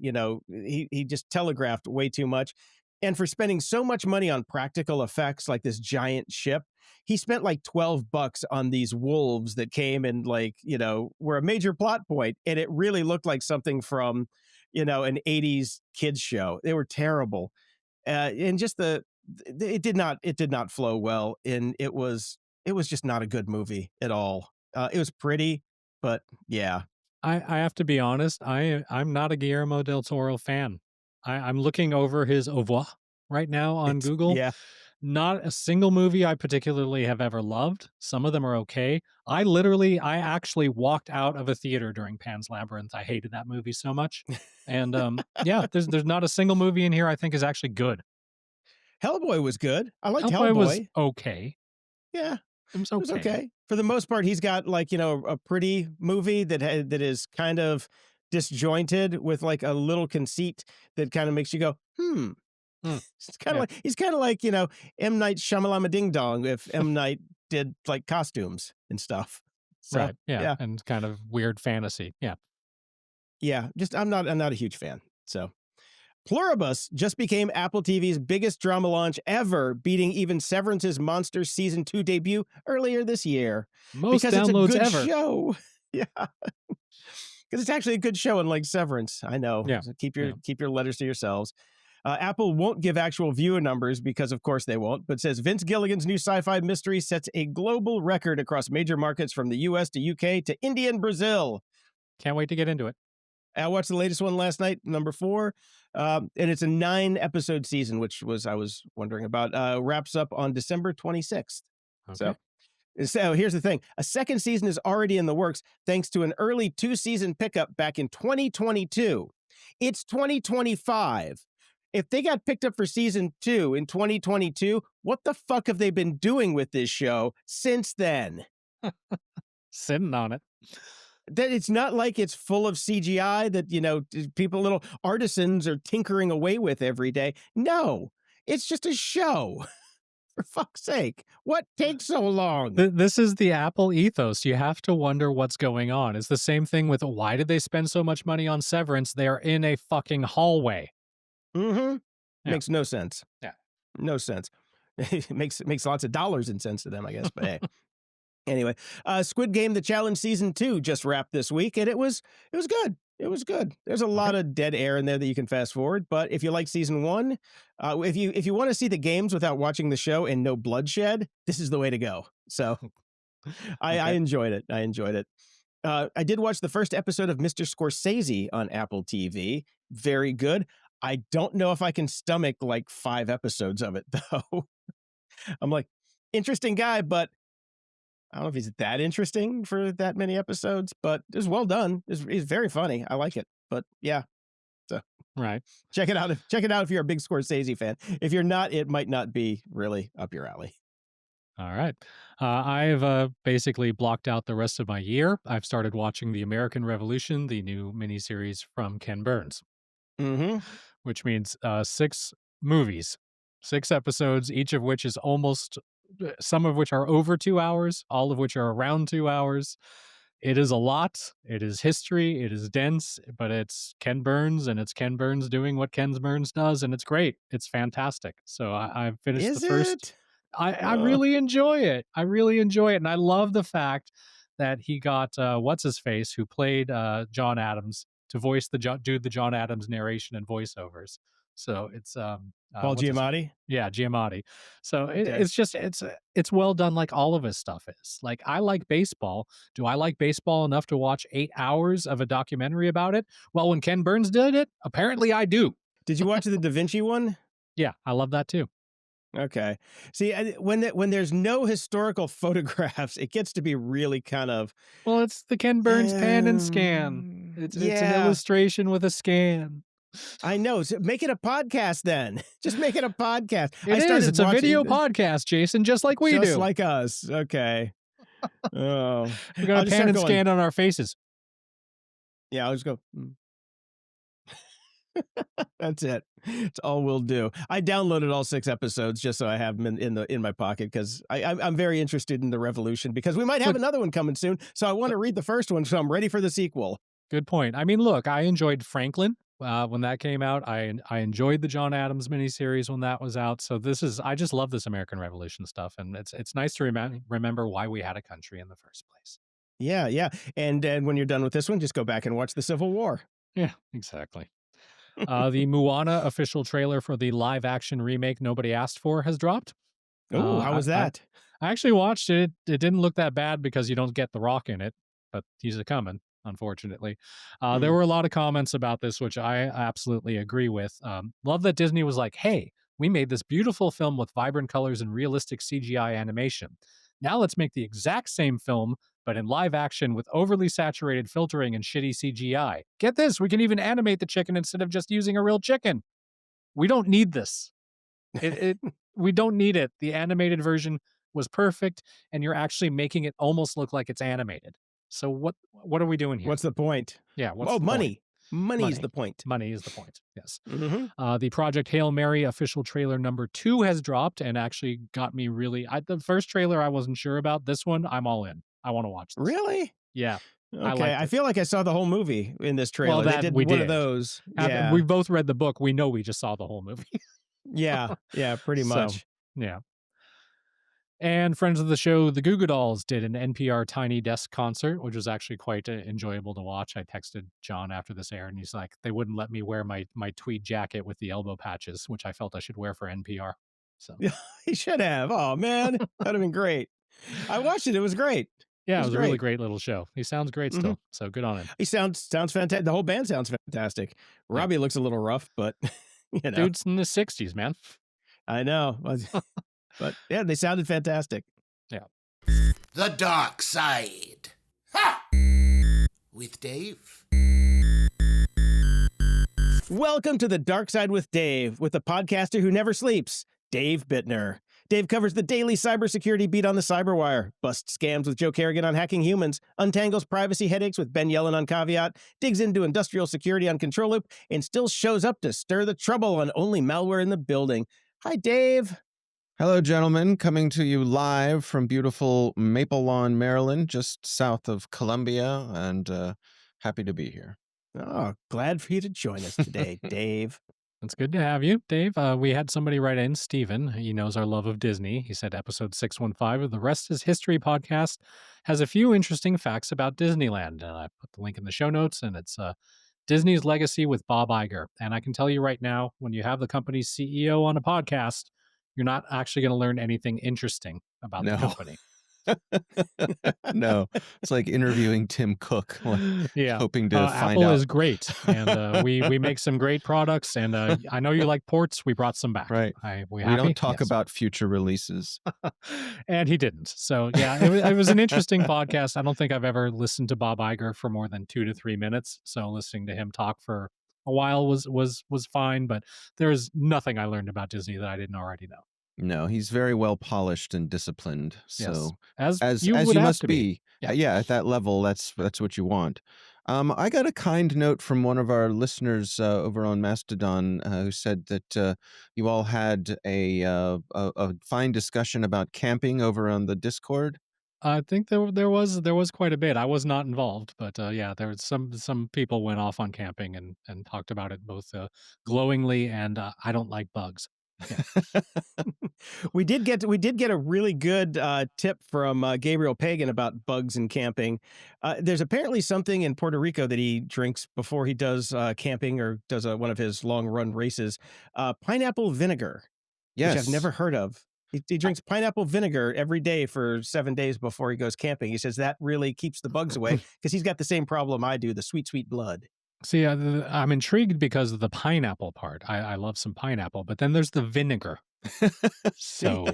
he just telegraphed way too much. And for spending so much money on practical effects, like this giant ship, he spent like $12 on these wolves that came and were a major plot point, and it really looked like something from, an '80s kids show. They were terrible, and just it did not flow well, and it was just not a good movie at all. It was pretty, but yeah, I have to be honest. I'm not a Guillermo del Toro fan. I'm looking over his au revoir right now on it's Google. yeah. Not a single movie I particularly have ever loved. Some of them are okay. I actually walked out of a theater during Pan's Labyrinth. I hated that movie so much. And yeah, there's not a single movie in here I think is actually good. Hellboy was good. I liked Hellboy was Hellboy. okay. Yeah, It was it was okay. okay. For the most part, he's got a pretty movie that is kind of disjointed with like a little conceit that kind of makes you go, hmm. Hmm. It's kind of Yeah. like he's kind of like M Night Shyamalama Ding Dong if M Night did like costumes and stuff. So Right. Yeah. yeah, And kind of weird fantasy. Yeah. yeah. Just I'm not a huge fan. So Pluribus just became Apple TV's biggest drama launch ever, beating even Severance's Monster Season 2 debut earlier this year. Most Because it's a downloads good ever. show. Yeah. Because it's actually a good show, unlike Severance. I know. Yeah. So keep Yeah. your letters to yourselves. Apple won't give actual viewer numbers because, of course, they won't, but says Vince Gilligan's new sci-fi mystery sets a global record across major markets from the US to UK to India and Brazil. Can't wait to get into it. I watched the latest one last night, number 4, and it's a 9-episode season, which I was wondering about. Wraps up on December 26th. Okay. So here's the thing. A second season is already in the works thanks to an early 2-season pickup back in 2022. It's 2025. If they got picked up for season 2 in 2022, what the fuck have they been doing with this show since then? Sitting on it. That it's not like it's full of CGI that, people, little artisans are tinkering away with every day. No, it's just a show. For fuck's sake. What takes so long? This is the Apple ethos. You have to wonder what's going on. It's the same thing with why did they spend so much money on Severance? They're in a fucking hallway. Mm-hmm. Yeah. Makes no sense. Yeah. No sense. It makes lots of dollars in sense to them, I guess. But hey. Anyway, Squid Game: The Challenge Season 2 just wrapped this week, and it was good. It was good. There's a lot of dead air in there that you can fast forward, but if you like season 1, if you want to see the games without watching the show and no bloodshed, this is the way to go. So I enjoyed it. I did watch the first episode of Mr. Scorsese on Apple TV. Very good. I don't know if I can stomach like 5 episodes of it though. I'm like, interesting guy, but I don't know if he's that interesting for that many episodes, but it was well done. It's very funny. I like it. But yeah. So Right. check it out. Check it out if you're a big Scorsese fan. If you're not, it might not be really up your alley. All right. I've basically blocked out the rest of my year. I've started watching The American Revolution, the new miniseries from Ken Burns, Mm-hmm. which means 6 movies, 6 episodes, each of which is almost, some of which are over 2 hours, all of which are around 2 hours. It is a lot. It is history. It is dense, but it's Ken Burns, and it's Ken Burns doing what Ken Burns does, and it's great. It's fantastic. So I've finished Is the first. it? I really enjoy it. I really enjoy it, and I love the fact that he got what's his face, who played John Adams, to voice the John Adams narration and voiceovers. So it's Paul what's his- Giamatti? yeah, Giamatti. So Okay. it's just it's well done, like all of his stuff is. Like, I like baseball. Do I like baseball enough to watch 8 hours of a documentary about it? Well, when Ken Burns did it, apparently I do. Did you watch the Da Vinci one? Yeah, I love that too. Okay. See, when there's no historical photographs, it gets to be really kind of Well, it's the Ken Burns pan and scan. It's an yeah. illustration with a scan. I know. So make it a podcast then. Just make it a podcast. It is. It's a video podcast, Jason, just like we just do. like us. Okay. Oh, We got I'll a just pan start and going, scan on our faces. yeah, I'll just go. That's it. It's all we'll do. I downloaded all 6 episodes just so I have them in my pocket because I'm very interested in the revolution because we might have Look, another one coming soon. So I want to read the first one, so I'm ready for the sequel. good point. I mean, look, I enjoyed Franklin when that came out. I enjoyed the John Adams miniseries when that was out. So I just love this American Revolution stuff, and it's nice to remember why we had a country in the first place. Yeah, yeah. And when you're done with this one, just go back and watch the Civil War. Yeah, exactly. The Moana official trailer for the live action remake nobody asked for has dropped. Oh, how was that? I actually watched it. It didn't look that bad because you don't get The Rock in it, but he's a coming, unfortunately. There were a lot of comments about this, which I absolutely agree with. Love that Disney was like, hey, we made this beautiful film with vibrant colors and realistic CGI animation. Now let's make the exact same film, but in live action with overly saturated filtering and shitty CGI. Get this, we can even animate the chicken instead of just using a real chicken. We don't need this. We don't need it. The animated version was perfect, and you're actually making it almost look like it's animated. So what are we doing here? What's the point? Yeah, what's Oh, the money. point? Money's the point. Money is the point. Yes. Mm-hmm. The Project Hail Mary official trailer number 2 has dropped and actually got me really. The first trailer I wasn't sure about. This one, I'm all in. I want to watch this. Really? Yeah. Okay, I feel like I saw the whole movie in this trailer. Well, They did we one did. of those. Yeah. We both read the book. We know we just saw the whole movie. Yeah, pretty much. Yeah. And friends of the show, the Goo Goo Dolls did an NPR Tiny Desk concert, which was actually quite enjoyable to watch. I texted John after this aired, and he's like, they wouldn't let me wear my tweed jacket with the elbow patches, which I felt I should wear for NPR. So Yeah, he should have. Oh, man, that'd have been great. I watched it. It was great. Yeah, it was a really great little show. He sounds great still, so good on him. He sounds fantastic. The whole band sounds fantastic. Robbie looks a little rough, but Dude's in the 60s, man. I know. But yeah, they sounded fantastic. Yeah. The Dark Side. Ha! With Dave. Welcome to The Dark Side with Dave, with the podcaster who never sleeps, Dave Bittner. Dave covers the daily cybersecurity beat on the Cyberwire, busts scams with Joe Kerrigan on hacking humans, untangles privacy headaches with Ben Yellen on Caveat, digs into industrial security on Control Loop, and still shows up to stir the trouble on Only Malware in the Building. Hi, Dave. Hello, gentlemen. Coming to you live from beautiful Maple Lawn, Maryland, just south of Columbia, and happy to be here. Oh, glad for you to join us today, Dave. It's good to have you, Dave. We had somebody write in, Steven. He knows our love of Disney. He said episode 615 of the Rest is History podcast has a few interesting facts about Disneyland. And I put the link in the show notes, and it's Disney's legacy with Bob Iger. And I can tell you right now, when you have the company's CEO on a podcast, you're not actually going to learn anything interesting about the company. No, it's like interviewing Tim Cook, hoping to find Apple out. is great, and we make some great products. And I know you like ports. We brought some back. Right. We don't talk about future releases. And he didn't. So yeah, it was an interesting podcast. I don't think I've ever listened to Bob Iger for more than 2 to 3 minutes. So listening to him talk for a while was fine, but there's nothing I learned about Disney that I didn't already know. No, he's very well polished and disciplined. So yes. as you must be. Yeah. At that level, that's what you want. I got a kind note from one of our listeners over on Mastodon who said that you all had a fine discussion about camping over on the Discord. I think there was quite a bit. I was not involved, but yeah, there was some people went off on camping and talked about it both glowingly and I don't like bugs. Yeah. We did get a really good tip from Gabriel Pagan about bugs and camping. There's apparently something in Puerto Rico that he drinks before he does camping or does one of his long run races. Pineapple vinegar, Yes. which I've never heard of. He drinks pineapple vinegar every day for 7 days before he goes camping. He says that really keeps the bugs away because he's got the same problem I do, the sweet, sweet blood. See, I'm intrigued because of the pineapple part. I love some pineapple, but then there's the vinegar. So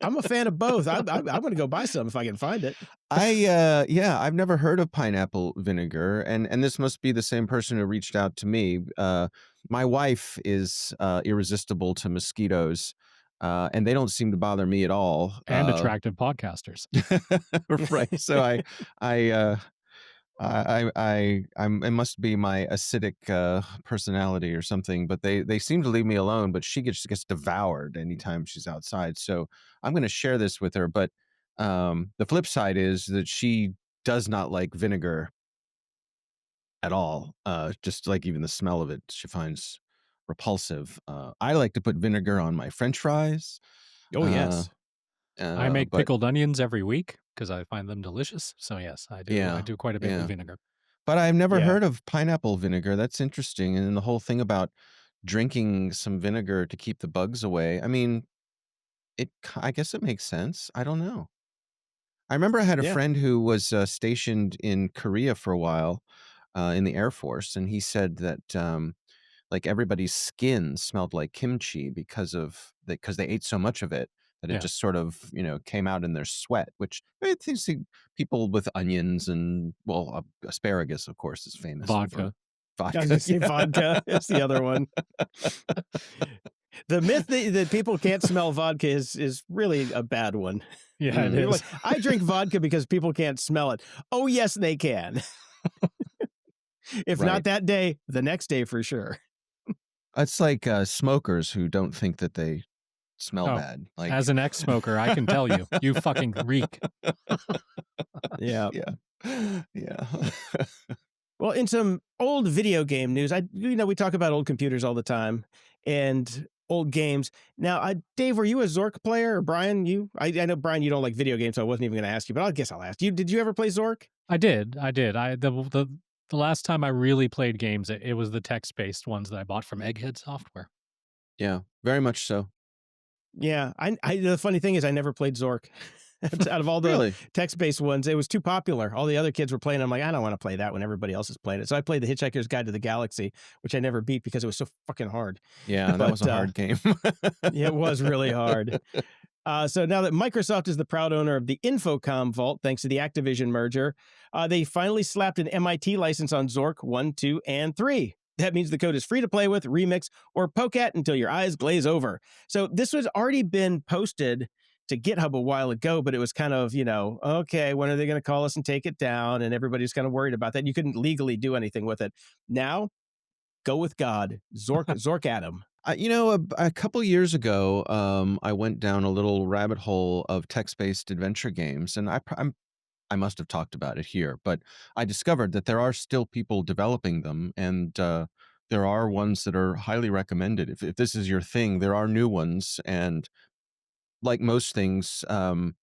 I'm a fan of both. I'm going to go buy some if I can find it. I've never heard of pineapple vinegar, and this must be the same person who reached out to me. My wife is irresistible to mosquitoes, and they don't seem to bother me at all. And attractive podcasters. Right. So It must be my acidic personality or something, but they seem to leave me alone. But she gets devoured anytime she's outside. So I'm going to share this with her. But the flip side is that she does not like vinegar at all. Just like even the smell of it, she finds repulsive. I like to put vinegar on my French fries. Oh, yes. I make But pickled onions every week because I find them delicious. So yes, I do. I yeah, do quite a bit yeah. with vinegar. But I've never Yeah. heard of pineapple vinegar. That's interesting. And then the whole thing about drinking some vinegar to keep the bugs away. I mean, I guess it makes sense. I don't know. I remember I had a Yeah. friend who was stationed in Korea for a while in the Air Force, and he said that like everybody's skin smelled like kimchi because they ate so much of it that it Yeah. just sort of came out in their sweat. Which I think people with onions and asparagus, of course, is famous Vodka. for I was vodka. going to say vodka is the other one. The myth that people can't smell vodka is really a bad one. Yeah, it You're is. like, I drink vodka because people can't smell it. Oh, yes, they can. If Right. not that day, the next day for sure. It's like smokers who don't think that they smell Oh, bad. Like as an ex-smoker, I can tell you, you fucking reek. Yeah. Yeah. Well, in some old video game news, we talk about old computers all the time and old games. Now, Dave, were you a Zork player, or Brian? I know, Brian, you don't like video games, so I wasn't even going to ask you, but I guess I'll ask you. Did you ever play Zork? I did. The last time I really played games, it was the text-based ones that I bought from Egghead Software. Yeah, very much so. Yeah, the funny thing is I never played Zork. Out of all the Really? text-based ones, it was too popular. All the other kids were playing. I'm like, I don't want to play that when everybody else is playing it. So I played the Hitchhiker's Guide to the Galaxy, which I never beat because it was so fucking hard. Yeah, that was a hard game. It was really hard. So now that Microsoft is the proud owner of the Infocom Vault, thanks to the Activision merger, they finally slapped an MIT license on Zork 1, 2, and 3. That means the code is free to play with, remix, or poke at until your eyes glaze over. So this was already been posted to GitHub a while ago, but it was kind of, okay, when are they going to call us and take it down? And everybody's kind of worried about that. You couldn't legally do anything with it. Now, go with God. Zork Adam. A couple years ago, I went down a little rabbit hole of text-based adventure games, and I must have talked about it here, but I discovered that there are still people developing them, and there are ones that are highly recommended. If this is your thing, there are new ones, and like most things, the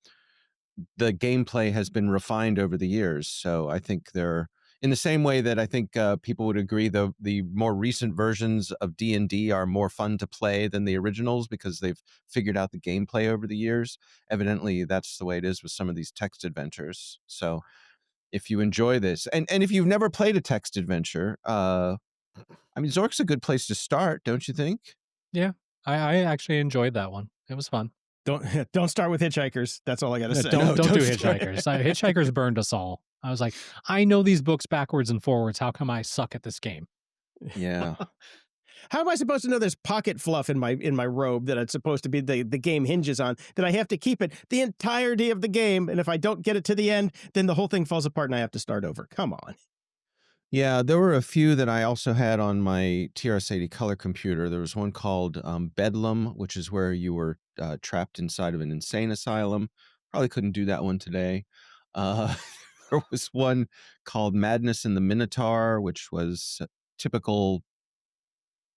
gameplay has been refined over the years. So I think they're in the same way that I think people would agree the more recent versions of D&D are more fun to play than the originals because they've figured out the gameplay over the years. Evidently, that's the way it is with some of these text adventures. So if you enjoy this, and if you've never played a text adventure, Zork's a good place to start, don't you think? Yeah, I actually enjoyed that one. It was fun. Don't start with Hitchhikers. That's all I got to say. Don't do Hitchhikers. Hitchhikers burned us all. I was like, I know these books backwards and forwards. How come I suck at this game? Yeah. How am I supposed to know there's pocket fluff in my robe that it's supposed to be the game hinges on, that I have to keep it the entirety of the game, and if I don't get it to the end, then the whole thing falls apart and I have to start over. Come on. Yeah, there were a few that I also had on my TRS-80 color computer. There was one called Bedlam, which is where you were trapped inside of an insane asylum. Probably couldn't do that one today. There was one called Madness in the Minotaur, which was a typical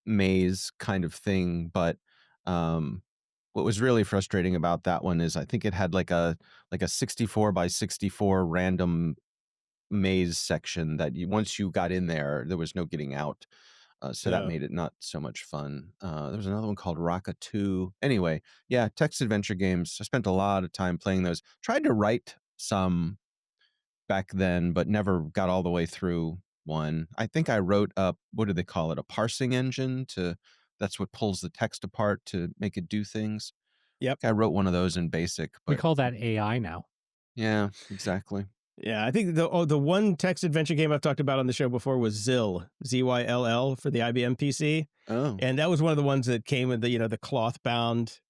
maze kind of thing. But what was really frustrating about that one is I think it had like a 64 by 64 random maze section that once you got in there was no getting out, so that made it not so much fun. There was another one called Raka 2. Anyway, yeah, text adventure games, I spent a lot of time playing those. Tried to write some back then, but never got all the way through one. I think I wrote what do they call it, a parsing engine that's what pulls the text apart to make it do things. Yep. I wrote one of those in BASIC, but We call that AI now. yeah, exactly. Yeah, I think the one text adventure game I've talked about on the show before was Zyll, Zyll, for the IBM PC. Oh, And that was one of the ones that came with the cloth bound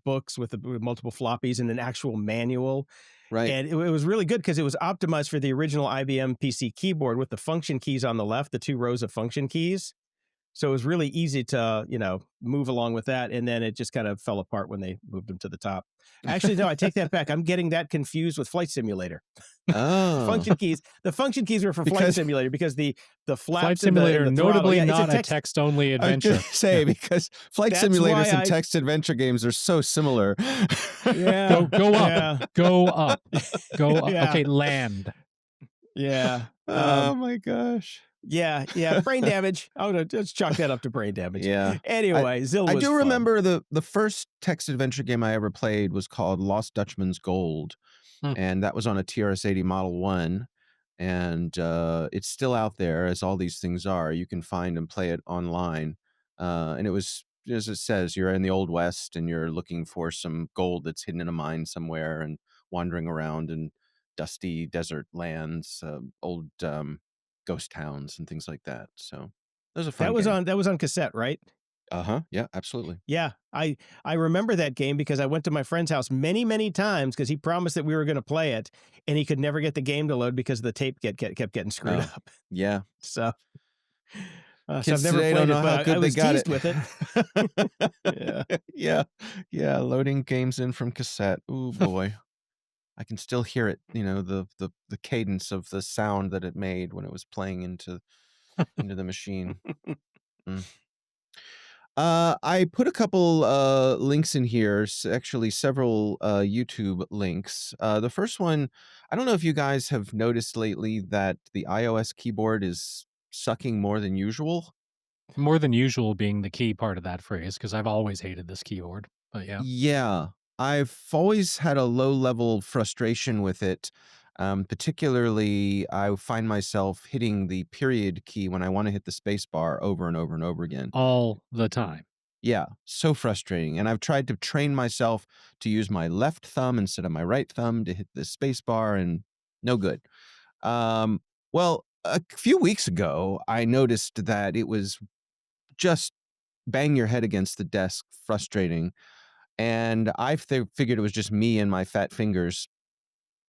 books with multiple floppies and an actual manual. Right. And it was really good because it was optimized for the original IBM PC keyboard with the function keys on the left, the 2 rows of function keys. So it was really easy to, move along with that. And then it just kind of fell apart when they moved them to the top. Actually, no, I take that back. I'm getting that confused with Flight Simulator. Oh, The function keys were for Flight because Simulator because the Flight flaps in the Simulator, throttle. notably Yeah, not a text. text-only I was adventure. going to say, because Flight That's Simulators why and I- text adventure games are so similar. Yeah. Go up, Yeah. go up, go up. Yeah. Okay, land. Yeah. Oh my gosh. Yeah. Brain damage. I'm gonna just chalk that up to brain damage. Yeah. Anyway, Zill was I do fun. remember the first text adventure game I ever played was called Lost Dutchman's Gold. Hmm. And that was on a TRS-80 Model 1. And it's still out there, as all these things are. You can find and play it online. And it was, as it says, you're in the Old West and you're looking for some gold that's hidden in a mine somewhere and wandering around in dusty desert lands, old ghost towns and things like that. So that was a fun game. That was on cassette, right? Uh-huh. Yeah, absolutely. Yeah, I remember that game because I went to my friend's house many, many times because he promised that we were going to play it, and he could never get the game to load because the tape kept getting screwed Oh. up. Yeah. So, so Kids I've never today played don't it, know how but good I they was got teased it. with it. Yeah. Loading games in from cassette. Ooh boy. I can still hear it, the cadence of the sound that it made when it was playing into the machine. Mm. I put a couple links in here, actually several YouTube links. The first one, I don't know if you guys have noticed lately that the iOS keyboard is sucking more than usual. More than usual being the key part of that phrase, because I've always hated this keyboard. But yeah. Yeah, I've always had a low level frustration with it. Particularly, I find myself hitting the period key when I want to hit the space bar over and over and over again. All the time. Yeah, so frustrating. And I've tried to train myself to use my left thumb instead of my right thumb to hit the space bar, and no good. Well, a few weeks ago, I noticed that it was just bang your head against the desk, frustrating. And I figured it was just me and my fat fingers.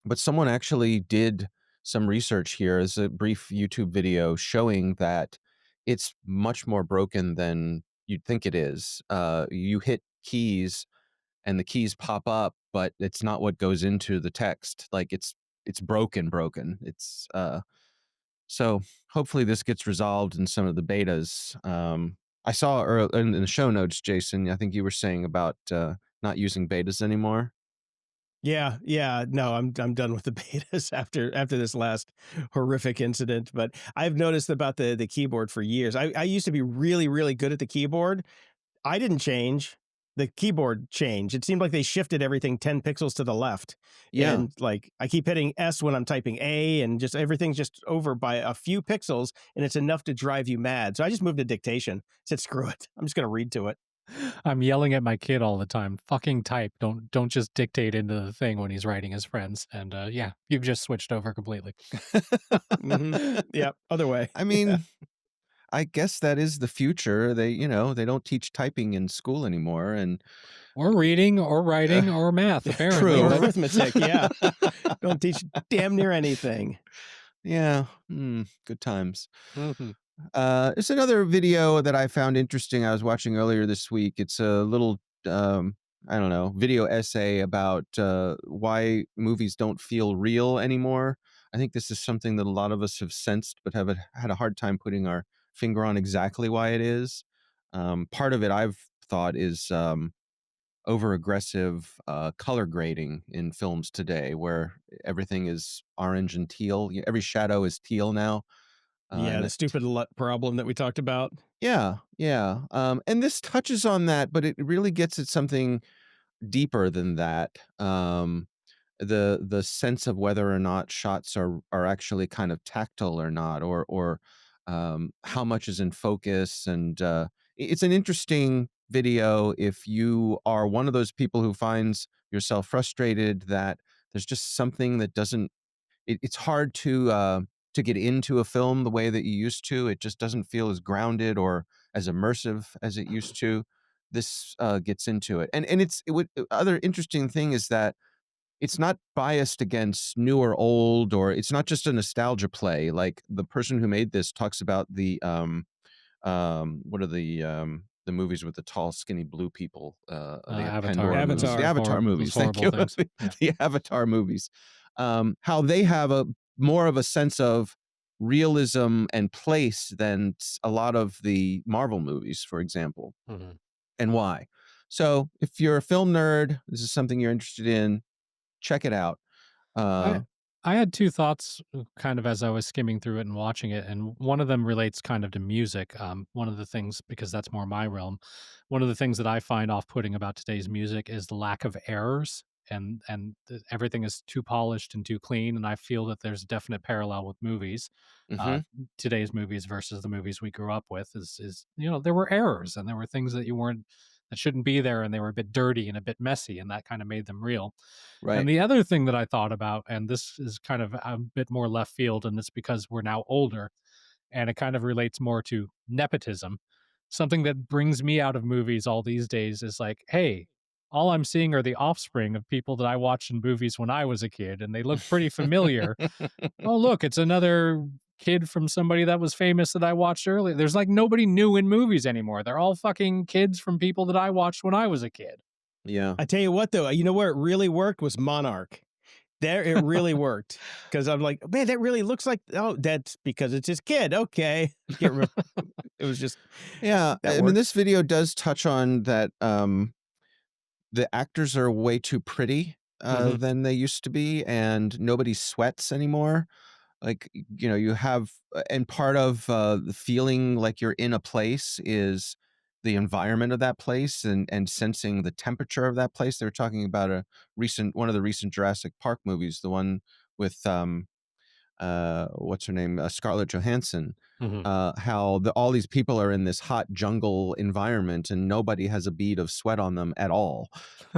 But someone actually did some research here as a brief YouTube video showing that it's much more broken than you'd think it is. You hit keys and the keys pop up, but it's not what goes into the text. Like it's broken. It's so hopefully this gets resolved in some of the betas. I saw in the show notes, Jason, I think you were saying about not using betas anymore. Yeah. No, I'm done with the betas after this last horrific incident. But I've noticed about the keyboard for years. I used to be really, really good at the keyboard. I didn't change. The keyboard changed. It seemed like they shifted everything 10 pixels to the left. Yeah. And like I keep hitting S when I'm typing A, and just everything's just over by a few pixels, and it's enough to drive you mad. So I just moved to dictation. Said screw it. I'm just gonna read to it. I'm yelling at my kid all the time. Fucking type. Don't just dictate into the thing when he's writing his friends. And yeah, you've just switched over completely. Yeah, other way. I mean, I guess that is the future. They don't teach typing in school anymore, and Or reading, or writing, or math, apparently. True. Or But arithmetic, yeah. Don't teach damn near anything. yeah, good times. Mhm. It's another video that I found interesting. I was watching earlier this week. It's a little, I don't know, video essay about why movies don't feel real anymore. I think this is something that a lot of us have sensed, but have had a hard time putting our finger on exactly why it is. Part of it I've thought is over aggressive color grading in films today, where everything is orange and teal. Every shadow is teal now. Yeah, and the stupid LUT problem that we talked about. Yeah. And this touches on that, but it really gets at something deeper than that. The sense of whether or not shots are actually kind of tactile or not, or how much is in focus. And it's an interesting video if you are one of those people who finds yourself frustrated that there's just something that doesn't. It's hard to get into a film the way that you used to. It just doesn't feel as grounded or as immersive as it used to. This gets into it, and other interesting thing is that it's not biased against new or old, or it's not just a nostalgia play. Like the person who made this talks about what are the movies with the tall, skinny blue people? They have Avatar Pandora movies, the Avatar. Avatar those movies. Thank horrible you, things. Yeah. the Avatar movies. How they have a more of a sense of realism and place than a lot of the Marvel movies, for example, Mhm. and why. So, if you're a film nerd, this is something you're interested in. Check it out. I Uh, I had two thoughts kind of as I was skimming through it and watching it, and one of them relates kind of to music. One of the things, because that's more my realm, one of the things that I find off-putting about today's music is the lack of errors, everything is too polished and too clean. And I feel that there's a definite parallel with movies. Uh, mhm, Today's movies versus the movies we grew up with is there were errors and there were things that you weren't that shouldn't be there, and they were a bit dirty and a bit messy, and that kind of made them real. And right. the other thing that I thought about, and this is kind of a bit more left field, and it's because we're now older, and it kind of relates more to nepotism. Something that brings me out of movies all these days is like, hey, all I'm seeing are the offspring of people that I watched in movies when I was a kid, and they look pretty familiar. Oh, look, it's another kid from somebody that was famous that I watched earlier. There's like nobody new in movies anymore. They're all fucking kids from people that I watched when I was a kid. Yeah. I tell you what, though, you know where it really worked was Monarch. There, it really worked because I'm like, man, that really looks like. Oh, that's because it's his kid. Okay, get rid. It was just Yeah, that I mean, worked. this video does touch on that. The actors are way too pretty Mhm. than they used to be, and nobody sweats anymore. Like you have, and part of the feeling like you're in a place is the environment of that place, and sensing the temperature of that place. They were talking about one of the recent Jurassic Park movies, the one with what's her name, Scarlett Johansson. Mhm. How all these people are in this hot jungle environment, and nobody has a bead of sweat on them at all,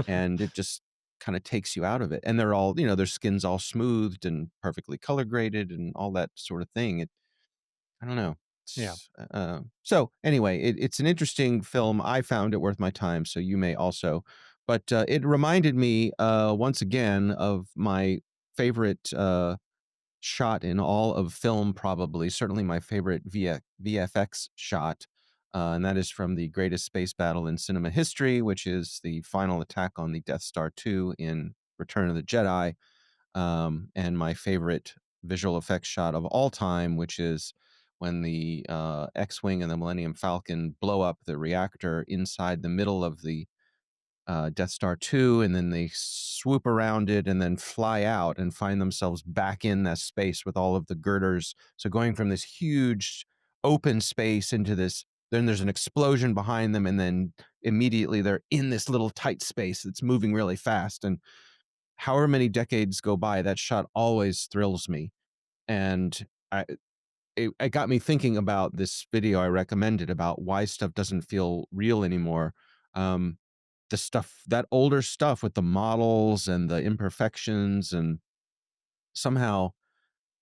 and it just kind of takes you out of it. And they're all, their skin's all smoothed and perfectly color graded and all that sort of thing. I don't know. Yeah. So anyway, it's an interesting film. I found it worth my time, so you may also. But it reminded me once again of my favorite shot in all of film, probably, certainly my favorite VFX shot. And that is from the greatest space battle in cinema history, which is the final attack on the Death Star 2 in Return of the Jedi. And my favorite visual effects shot of all time, which is when the X-Wing and the Millennium Falcon blow up the reactor inside the middle of the Death Star 2, and then they swoop around it and then fly out and find themselves back in that space with all of the girders. So going from this huge open space into this, then there's an explosion behind them, and then immediately they're in this little tight space that's moving really fast. And however many decades go by, that shot always thrills me. And it got me thinking about this video I recommended about why stuff doesn't feel real anymore. Um, the stuff, that older stuff with the models and the imperfections, and somehow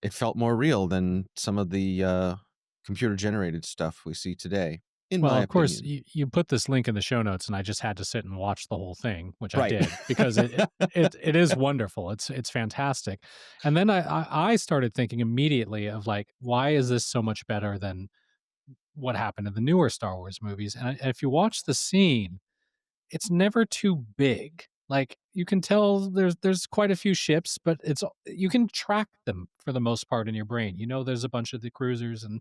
it felt more real than some of the computer generated stuff we see today, in Well, my of course, opinion. you put this link in the show notes, and I just had to sit and watch the whole thing, which I Right. did because it is wonderful. It's fantastic. And then I started thinking immediately of like, why is this so much better than what happened in the newer Star Wars movies? And if you watch the scene, it's never too big. Like you can tell there's quite a few ships, but you can track them for the most part in your brain. You know there's a bunch of the cruisers and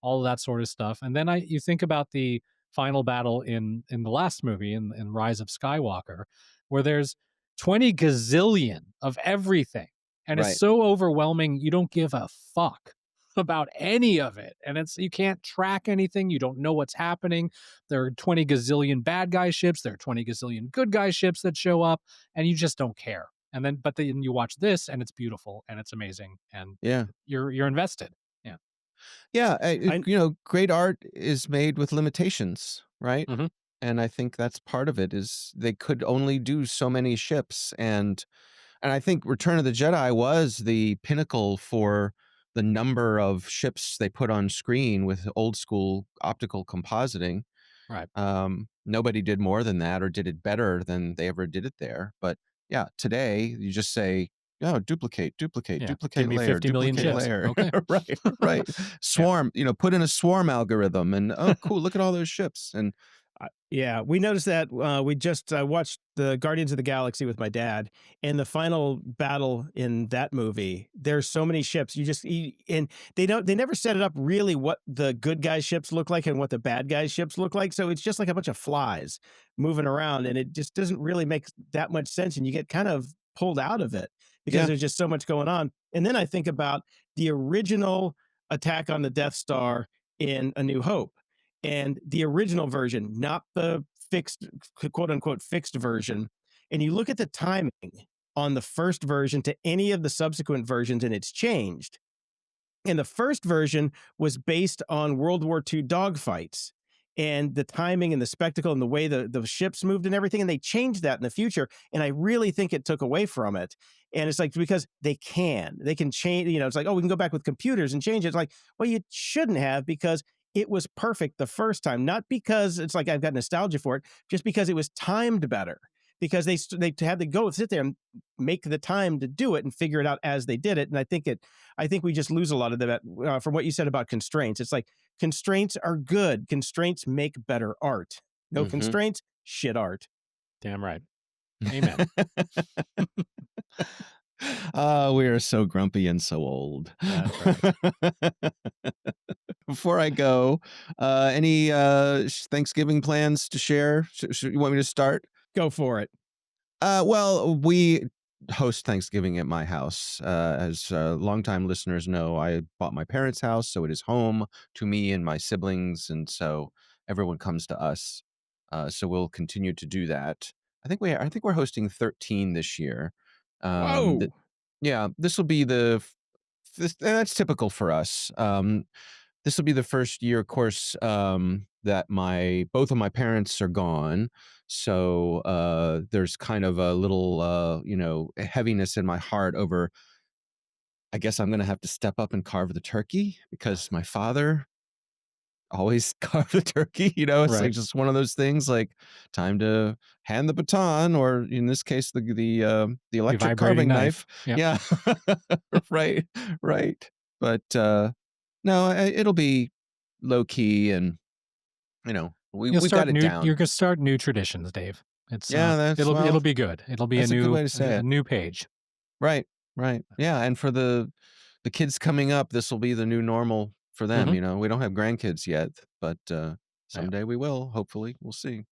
all of that sort of stuff. And then you think about the final battle in the last movie in Rise of Skywalker, where there's 20 gazillion of everything. And it's Right. so overwhelming, you don't give a fuck about any of it. And you can't track anything. You don't know what's happening. There are 20 gazillion bad guy ships. There are 20 gazillion good guy ships that show up, and you just don't care. But then you watch this, and it's beautiful and it's amazing, and Yeah. you're invested. Yeah. Yeah. I Great art is made with limitations, right? Hmm. And I think that's part of it, is they could only do so many ships. And I think Return of the Jedi was the pinnacle for the number of ships they put on screen with old school optical compositing. Right. Nobody did more than that or did it better than they ever did it there. But Yeah, today you just say, oh, duplicate, duplicate, Yeah, give duplicate me layer, 50 million duplicate chips. layer. Okay. Right, right. Swarm, put in a swarm algorithm and, oh, cool, look at all those ships. And Yeah, we noticed that we just watched the Guardians of the Galaxy with my dad, and the final battle in that movie. There's so many ships. And they never set it up really what the good guys' ships look like and what the bad guys' ships look like. So it's just like a bunch of flies moving around, and it just doesn't really make that much sense. And you get kind of pulled out of it because yeah, there's just so much going on. And then I think about the original attack on the Death Star in A New Hope and the original version, not the fixed, quote unquote, fixed version. And you look at the timing on the first version to any of the subsequent versions, and it's changed. And the first version was based on World War II dogfights and the timing and the spectacle and the way the ships moved and everything. And they changed that in the future. And I really think it took away from it. And it's like, because they can change, it's like, oh, we can go back with computers and change it. It's like, well, you shouldn't have, because it was perfect the first time, not because it's like I've got nostalgia for it, just because it was timed better. Because they had to go sit there and make the time to do it and figure it out as they did it. And I think we just lose a lot of that from what you said about constraints. It's like constraints are good. Constraints make better art. No constraints, shit art. Damn right. Amen. We are so grumpy and so old. That's right. Before I go, any Thanksgiving plans to share? You want me to start? Go for it. Well, we host Thanksgiving at my house. As longtime listeners know, I bought my parents' house, so it is home to me and my siblings, and so everyone comes to us. So we'll continue to do that. I think we're hosting 13 this year. Whoa. Yeah, this will be that's typical for us. This will be the first year, of course, that both of my parents are gone. So there's kind of a little, heaviness in my heart over, I guess I'm going to have to step up and carve the turkey because my father always carved the turkey. It's like Right. just one of those things, like time to hand the baton, or in this case, the electric vibrating carving knife. Yep. Yeah, right, right. But no, it'll be low key, and we've got it down. You're gonna start new traditions, Dave. It's Yeah, it'll be good. It'll be that's a good way to say a it. new page. Right, right. Yeah, and for the kids coming up, this will be the new normal for them. Mhm. We don't have grandkids yet, but someday we will. Hopefully, we'll see.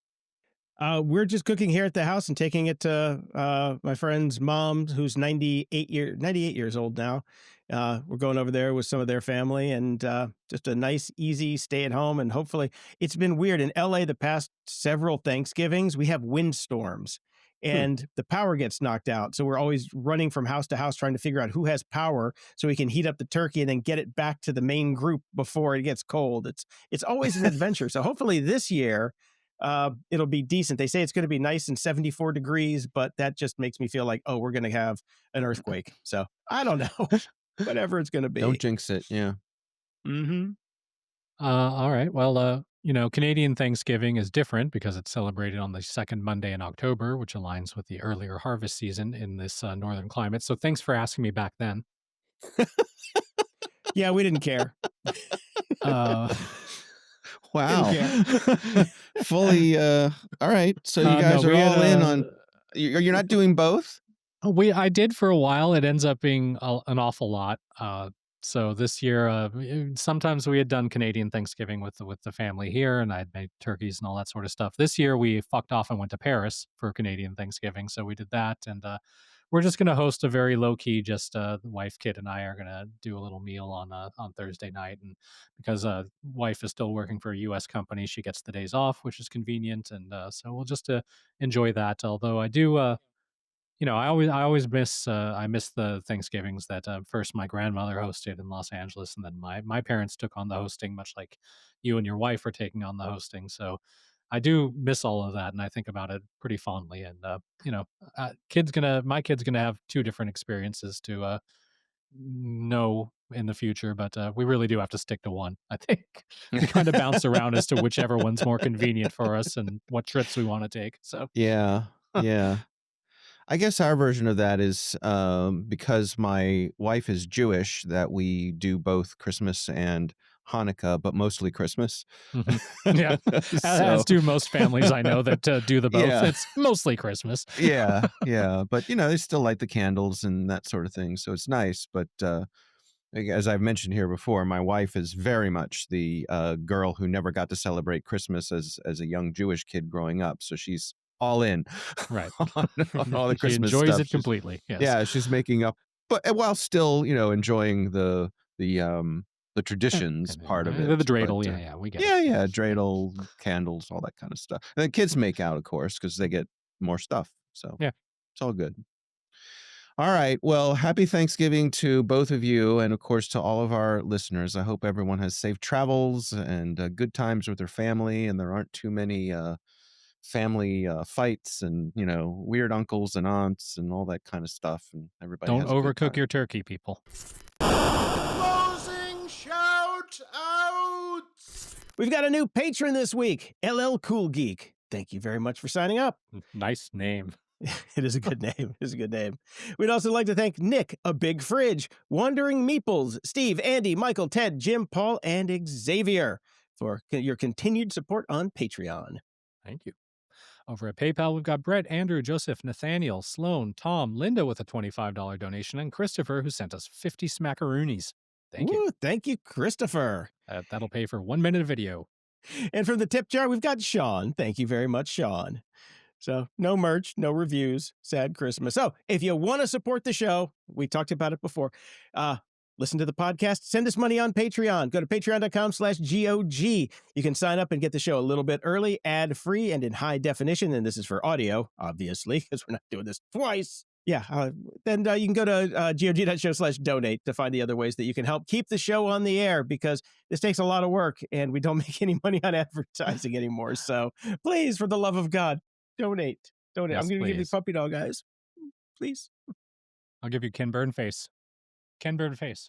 We're just cooking here at the house and taking it to my friend's mom, who's 98 years old now. We're going over there with some of their family, and just a nice, easy stay at home. And hopefully, it's been weird in LA the past several Thanksgivings. We have windstorms and the power gets knocked out. So we're always running from house to house trying to figure out who has power so we can heat up the turkey and then get it back to the main group before it gets cold. It's always an adventure. So hopefully this year it'll be decent. They say it's going to be nice and 74 degrees, but that just makes me feel like, oh, we're going to have an earthquake. So I don't know. Whatever it's going to be. Don't jinx it. Yeah. Mm-hmm. All right. Well, Canadian Thanksgiving is different because it's celebrated on the second Monday in October, which aligns with the earlier harvest season in this northern climate. So thanks for asking me back then. Yeah, we didn't care. Wow. Fully. All right. So you guys no, are we had all in on. You're not doing both? I did for a while. It ends up being an awful lot. So this year, sometimes we had done Canadian Thanksgiving with the family here, and I'd made turkeys and all that sort of stuff. This year, we fucked off and went to Paris for Canadian Thanksgiving, so we did that, and we're just going to host a very low key. Just the wife, kid, and I are going to do a little meal on Thursday night, and because wife is still working for a U.S. company, she gets the days off, which is convenient, and so we'll just enjoy that. Although I do. I always miss I miss the Thanksgivings that first my grandmother hosted in Los Angeles, and then my parents took on the hosting, much like you and your wife are taking on the hosting. So I do miss all of that, and I think about it pretty fondly. And my kid's gonna have two different experiences to know in the future, but we really do have to stick to one. I think we kind of bounce around as to whichever one's more convenient for us and what trips we want to take. So Yeah. Yeah. I guess our version of that is because my wife is Jewish, that we do both Christmas and Hanukkah, but mostly Christmas. Yeah, as So do most families I know that do the both. Yeah. It's mostly Christmas. yeah, but they still light the candles and that sort of thing, so it's nice. But as I've mentioned here before, my wife is very much the girl who never got to celebrate Christmas as a young Jewish kid growing up. So she's all in Right. on all the She Christmas enjoys stuff. it completely. Yes. Yeah, she's making up, but while still enjoying the traditions part of it. The dreidel, But, yeah, we get it. yeah, dreidel, candles, all that kind of stuff. And the kids make out, of course, because they get more stuff. So Yeah. it's all good. All right. Well, happy Thanksgiving to both of you, and of course to all of our listeners. I hope everyone has safe travels and good times with their family, and there aren't too many family fights and weird uncles and aunts and all that kind of stuff. And everybody Don't has a good overcook time. your turkey, people. Closing shout outs! We've got a new patron this week, LL Cool Geek. Thank you very much for signing up. Nice name. It is a good name. It is a good name. We'd also like to thank Nick, A Big Fridge, Wandering Meeples, Steve, Andy, Michael, Ted, Jim, Paul, and Xavier for your continued support on Patreon. Thank you. Over at PayPal, we've got Brett, Andrew, Joseph, Nathaniel, Sloan, Tom, Linda with a $25 donation, and Christopher, who sent us 50 smackaroonies. Thank you. Thank you, Christopher. That'll pay for 1 minute of video. And from the tip jar, we've got Sean. Thank you very much, Sean. So no merch, no reviews, sad Christmas. So if you want to support the show, we talked about it before, listen to the podcast, send us money on Patreon. Go to patreon.com/GOG. You can sign up and get the show a little bit early, ad-free, and in high definition. And this is for audio, obviously, because we're not doing this twice. Yeah, then you can go to gog.show/donate to find the other ways that you can help keep the show on the air, because this takes a lot of work and we don't make any money on advertising anymore. So please, for the love of God, donate. Yes, I'm going to give you please. puppy dog eyes. Please. I'll give you Ken Burn face. Ken Burn face.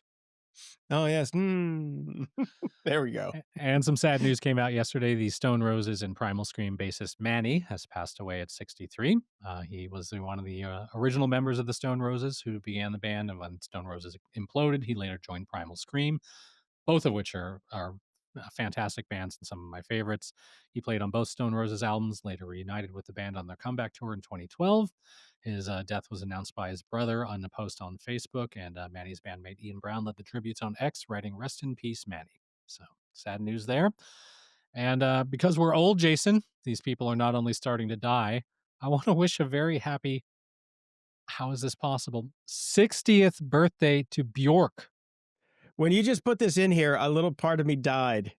Oh, yes. There we go. And some sad news came out yesterday. The Stone Roses and Primal Scream bassist Manny has passed away at 63. He was one of the original members of the Stone Roses who began the band, and when Stone Roses imploded, he later joined Primal Scream, both of which are fantastic bands and some of my favorites. He played on both Stone Roses albums, later reunited with the band on their comeback tour in 2012. His death was announced by his brother on a post on Facebook, and Manny's bandmate Ian Brown led the tributes on X, writing, "Rest in peace, Manny." So sad news there. And because we're old, Jason, these people are not only starting to die, I want to wish a very happy, how is this possible, 60th birthday to Bjork. When you just put this in here, a little part of me died.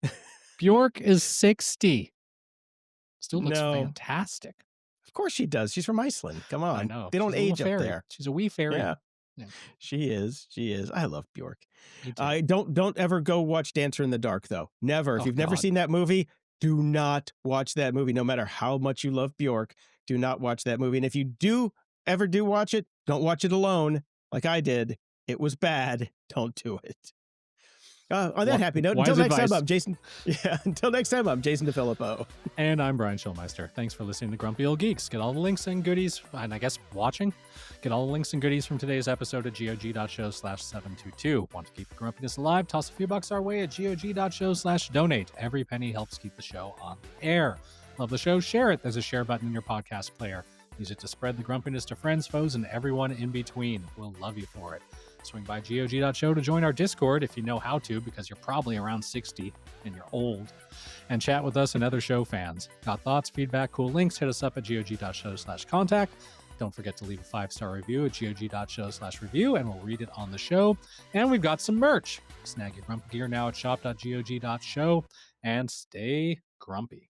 Bjork is 60. Still looks No. fantastic. Of course she does. She's from Iceland. Come on. I know. They don't She's a little age up fairy. there. She's a wee fairy. Yeah. Yeah. She is. I love Bjork. Me too. Don't ever go watch Dancer in the Dark, though. Never. If Oh, you've never God. seen that movie, do not watch that movie. No matter how much you love Bjork, do not watch that movie. And if you do watch it, don't watch it alone like I did. It was bad. Don't do it. On that happy note, Wise until next advice. time, I'm Jason. Yeah, until next time, I'm Jason DeFilippo. And I'm Brian Schulmeister. Thanks for listening to Grumpy Old Geeks. Get all the links and goodies, and I guess watching. Get all the links and goodies from today's episode at gog.show/722. Want to keep the grumpiness alive? Toss a few bucks our way at gog.show/donate. Every penny helps keep the show on the air. Love the show? Share it. There's a share button in your podcast player. Use it to spread the grumpiness to friends, foes, and everyone in between. We'll love you for it. Swing by gog.show to join our Discord if you know how to, because you're probably around 60 and you're old, and chat with us and other show fans. Got thoughts, feedback, cool links? Hit us up at gog.show/contact. Don't forget to leave a 5-star review at gog.show/review, and we'll read it on the show. And we've got some merch. Snag your grumpy gear now at shop.gog.show, and stay grumpy.